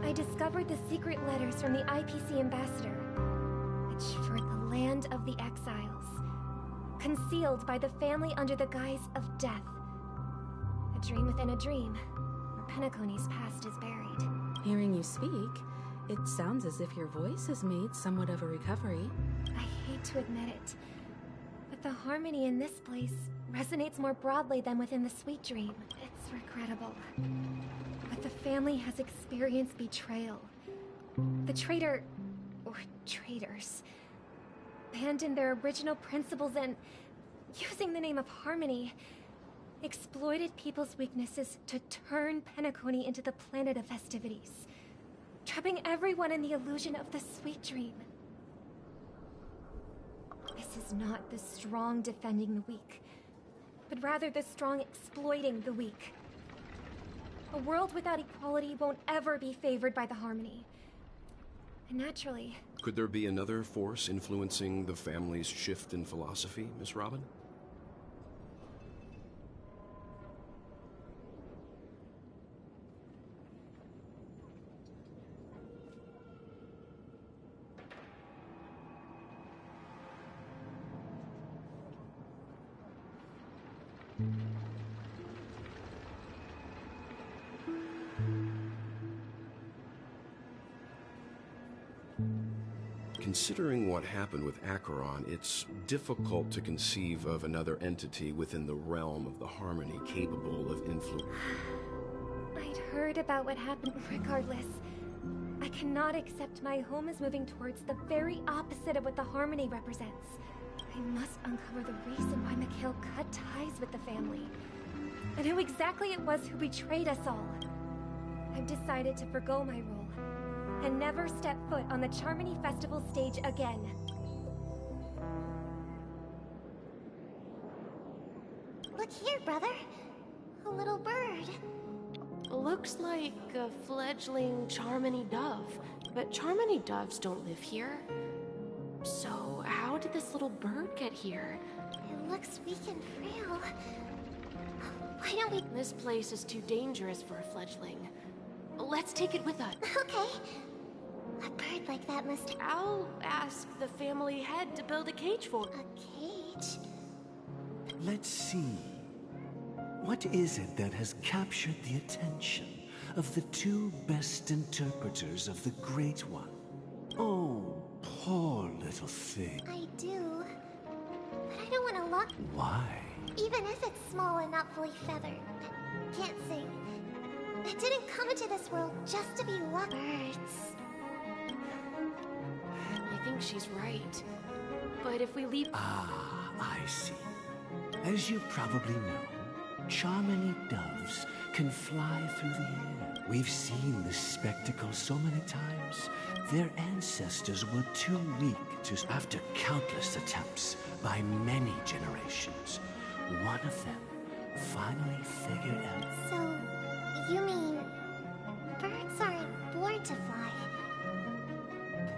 I discovered the secret letters from the IPC ambassador, which were the land of the exiles, concealed by the family under the guise of death. A dream within a dream, where Penacony's past is buried. Hearing you speak, it sounds as if your voice has made somewhat of a recovery. I hate to admit it, but the harmony in this place resonates more broadly than within the sweet dream. It's regrettable, but the family has experienced betrayal. The traitor, or traitors, abandoned their original principles and, using the name of harmony, exploited people's weaknesses to turn Penacony into the planet of festivities, trapping everyone in the illusion of the sweet dream. This is not the strong defending the weak, but rather the strong exploiting the weak. A world without equality won't ever be favored by the harmony. And naturally... Could there be another force influencing the family's shift in philosophy, Miss Robin? Considering what happened with Acheron, it's difficult to conceive of another entity within the realm of the harmony capable of influence. I'd heard about what happened. Regardless, I cannot accept my home is moving towards the very opposite of what the harmony represents. I must uncover the reason why Mikhail cut ties with the family, and who exactly it was who betrayed us all. I've decided to forgo my role and never step foot on the Charmony Festival stage again. Look here, brother. A little bird. Looks like a fledgling Charmony dove, but Charmony doves don't live here. So, how did this little bird get here? It looks weak and frail. Why don't we... This place is too dangerous for a fledgling. Let's take it with us. Okay. A bird like that must... I'll ask the family head to build a cage for it. A cage? Let's see. What is it that has captured the attention of the two best interpreters of the Great One. Oh, poor little thing. I do. But I don't want to look. Why? Even if it's small and not fully feathered. Can't sing. I didn't come into this world just to be lucky. Birds. I think she's right. But if we leave... Ah, I see. As you probably know, Charmony doves can fly through the air. We've seen this spectacle so many times. Their ancestors were too weak to... After countless attempts by many generations, one of them finally figured out... So, you mean... birds aren't born to fly,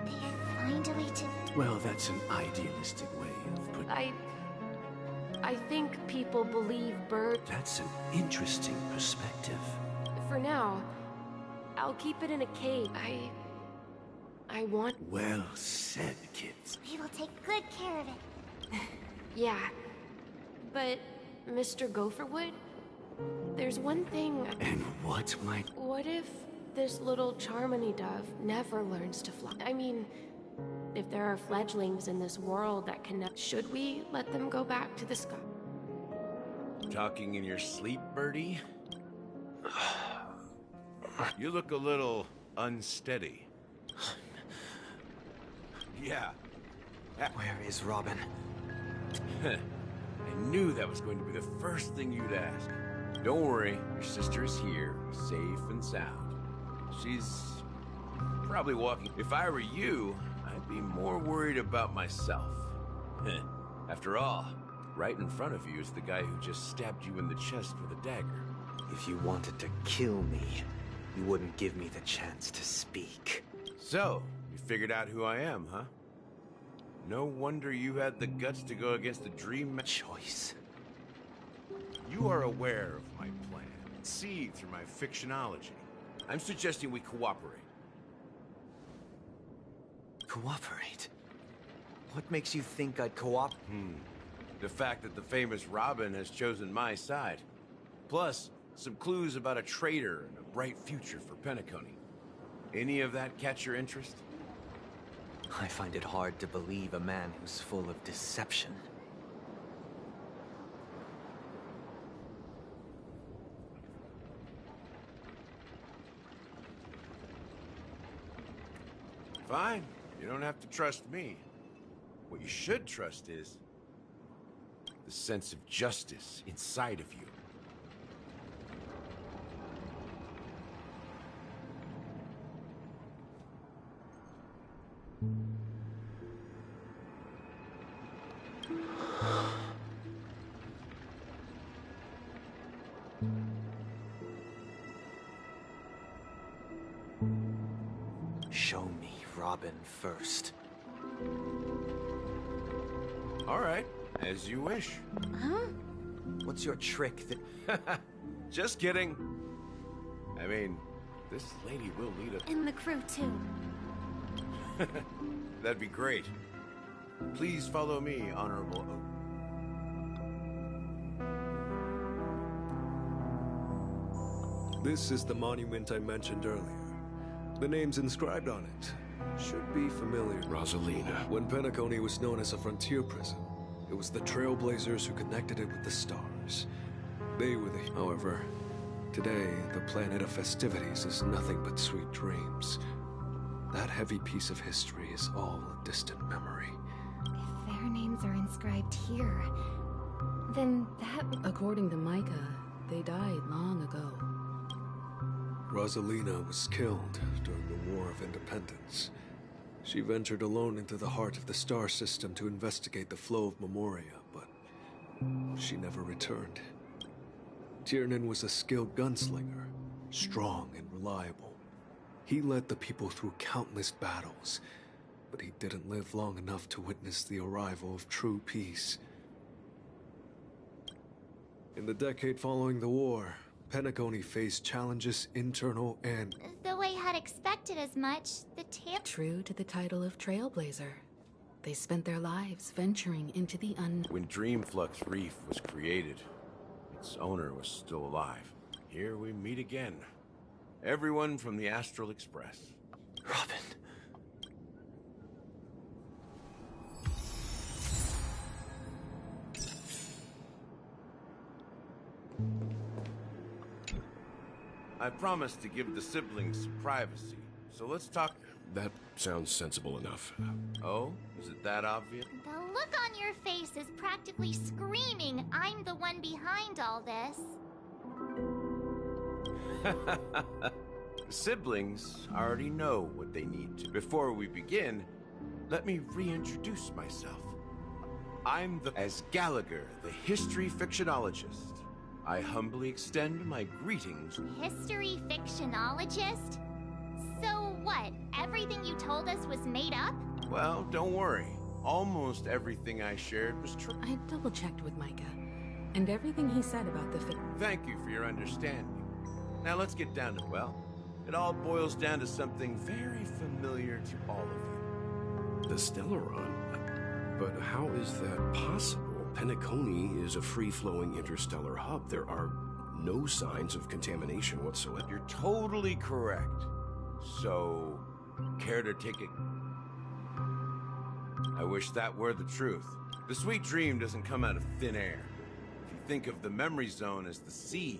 but they find a way to... Well, that's an idealistic way of putting it. I think people believe birds... That's an interesting perspective. For now, I'll keep it in a cage. I want... Well said, kids. We will take good care of it. Yeah. But, Mr. Gopherwood, there's one thing... And what might... What if this little Charmony dove never learns to fly? I mean, if there are fledglings in this world that can... Should we let them go back to the sky? Talking in your sleep, Birdie? You look a little unsteady. Yeah. Where is Robin? I knew that was going to be the first thing you'd ask. Don't worry, your sister is here, safe and sound. She's probably walking. If I were you, I'd be more worried about myself. After all, right in front of you is the guy who just stabbed you in the chest with a dagger. If you wanted to kill me, you wouldn't give me the chance to speak. So, you figured out who I am, huh? No wonder you had the guts to go against the dream choice. You are aware of my plan, see through my fictionology. I'm suggesting we cooperate. Cooperate? What makes you think I'd cooperate? The fact that the famous Robin has chosen my side. Plus, some clues about a traitor and a bright future for Penacony. Any of that catch your interest? I find it hard to believe a man who's full of deception. Fine. You don't have to trust me. What you should trust is the sense of justice inside of you. Show me Robin first. All right, as you wish. Huh? What's your trick that... Just kidding. I mean, this lady will lead us. And the crew, too. That'd be great. Please follow me, Honorable Oak. This is the monument I mentioned earlier. The names inscribed on it should be familiar. Rosalina. When Penacony was known as a frontier prison, it was the Trailblazers who connected it with the stars. They were the... However, today, the planet of festivities is nothing but sweet dreams. That heavy piece of history is all a distant memory. If their names are inscribed here, then that... According to Micah, they died long ago. Rosalina was killed during the War of Independence. She ventured alone into the heart of the star system to investigate the flow of Memoria, but she never returned. Tiernan was a skilled gunslinger, strong and reliable. He led the people through countless battles, but he didn't live long enough to witness the arrival of true peace. In the decade following the war, Penacony faced challenges internal and... Though I had expected as much, the True to the title of Trailblazer, they spent their lives venturing into the unknown. When Dreamflux Reef was created, its owner was still alive. Here we meet again. Everyone from the Astral Express. Robin. I promised to give the siblings some privacy, so let's talk. That sounds sensible enough. Oh? Is it that obvious? The look on your face is practically screaming, I'm the one behind all this. The siblings already know what they need to. Before we begin, let me reintroduce myself. I'm as Gallagher, the history fictionologist. I humbly extend my greetings. History fictionologist? So what, everything you told us was made up? Well, don't worry. Almost everything I shared was true. I double-checked with Micah, and everything he said about the Thank you for your understanding. Now let's get down to, well, it all boils down to something very familiar to all of you. The Stellaron? But how is that possible? Penacony is a free-flowing interstellar hub. There are no signs of contamination whatsoever. You're totally correct. So, care to take it? I wish that were the truth. The sweet dream doesn't come out of thin air. If you think of the memory zone as the sea,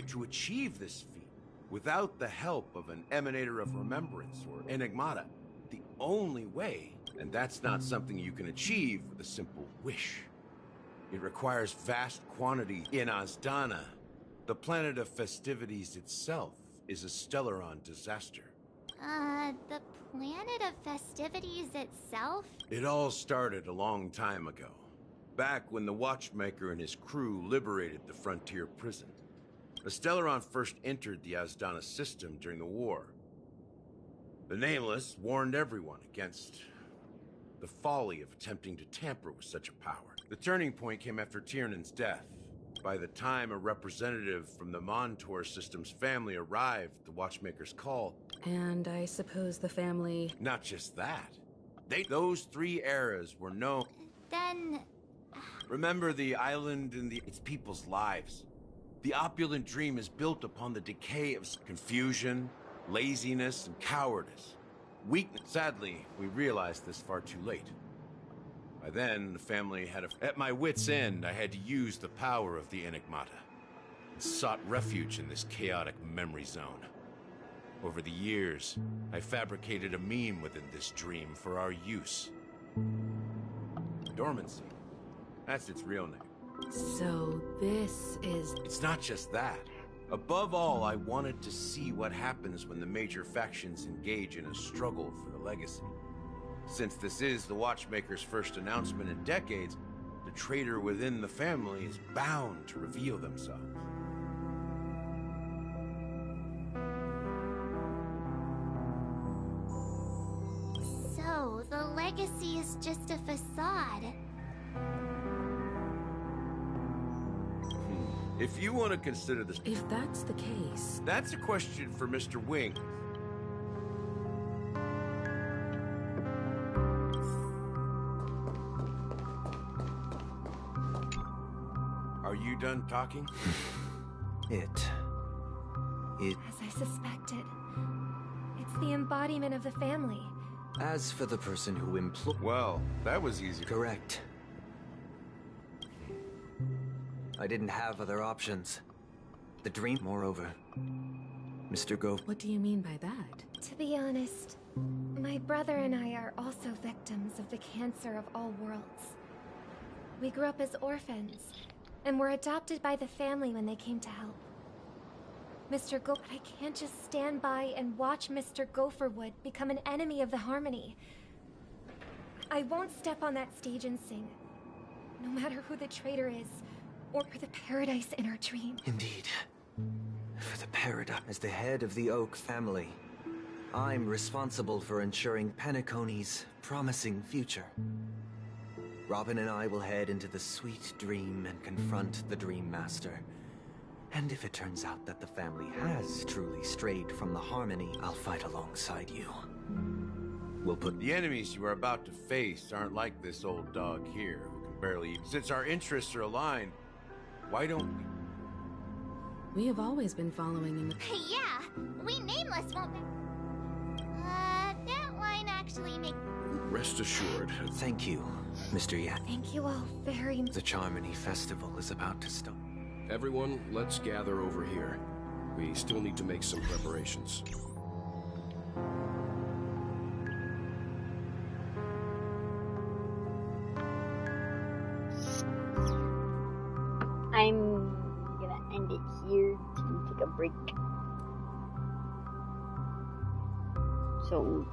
to achieve this feat, without the help of an emanator of remembrance or enigmata, the only way, and that's not something you can achieve with a simple wish. It requires vast quantity in Azdana. The planet of festivities itself is a Stellaron disaster. The planet of festivities itself? It all started a long time ago. Back when the Watchmaker and his crew liberated the frontier prison. The Stellaron first entered the Azdana system during the war. The Nameless warned everyone against the folly of attempting to tamper with such a power. The turning point came after Tiernan's death. By the time a representative from the Montour system's family arrived at the Watchmaker's call... And I suppose the family... Not just that. Those 3 eras were known... Then... Remember the island and its people's lives. The opulent dream is built upon the decay of confusion, laziness, and cowardice. Weakness. Sadly, we realized this far too late. By then, the family had At my wit's end, I had to use the power of the Enigmata. And sought refuge in this chaotic memory zone. Over the years, I fabricated a meme within this dream for our use. Dormancy. That's its real name. So this is... It's not just that. Above all, I wanted to see what happens when the major factions engage in a struggle for the legacy. Since this is the Watchmaker's first announcement in decades, the traitor within the family is bound to reveal themselves. So, the legacy is just a facade. If you want to consider this... If that's the case... That's a question for Mr. Wing. Are you done talking? It... As I suspected. It's the embodiment of the family. As for the person who employed... Well, that was easy. Correct. I didn't have other options. The dream, moreover. Mr. Go... What do you mean by that? To be honest, my brother and I are also victims of the cancer of all worlds. We grew up as orphans, and were adopted by the family when they came to help. Mr. Go... I can't just stand by and watch Mr. Gopherwood become an enemy of the Harmony. I won't step on that stage and sing, no matter who the traitor is, or for the paradise in our dream. Indeed. For the paradise. As the head of the Oak family, I'm responsible for ensuring Penacony's promising future. Robin and I will head into the sweet dream and confront the Dream Master. And if it turns out that the family has truly strayed from the Harmony, I'll fight alongside you. We'll put... The enemies you are about to face aren't like this old dog here, who can barely... Since our interests are aligned, why don't we... We have always been following in the... Yeah, we nameless won't... that line actually makes... Rest assured. Thank you, Mr. Yak. Thank you all very much. The Charmony Festival is about to start. Everyone, let's gather over here. We still need to make some preparations. I'm gonna end it here to take a break. So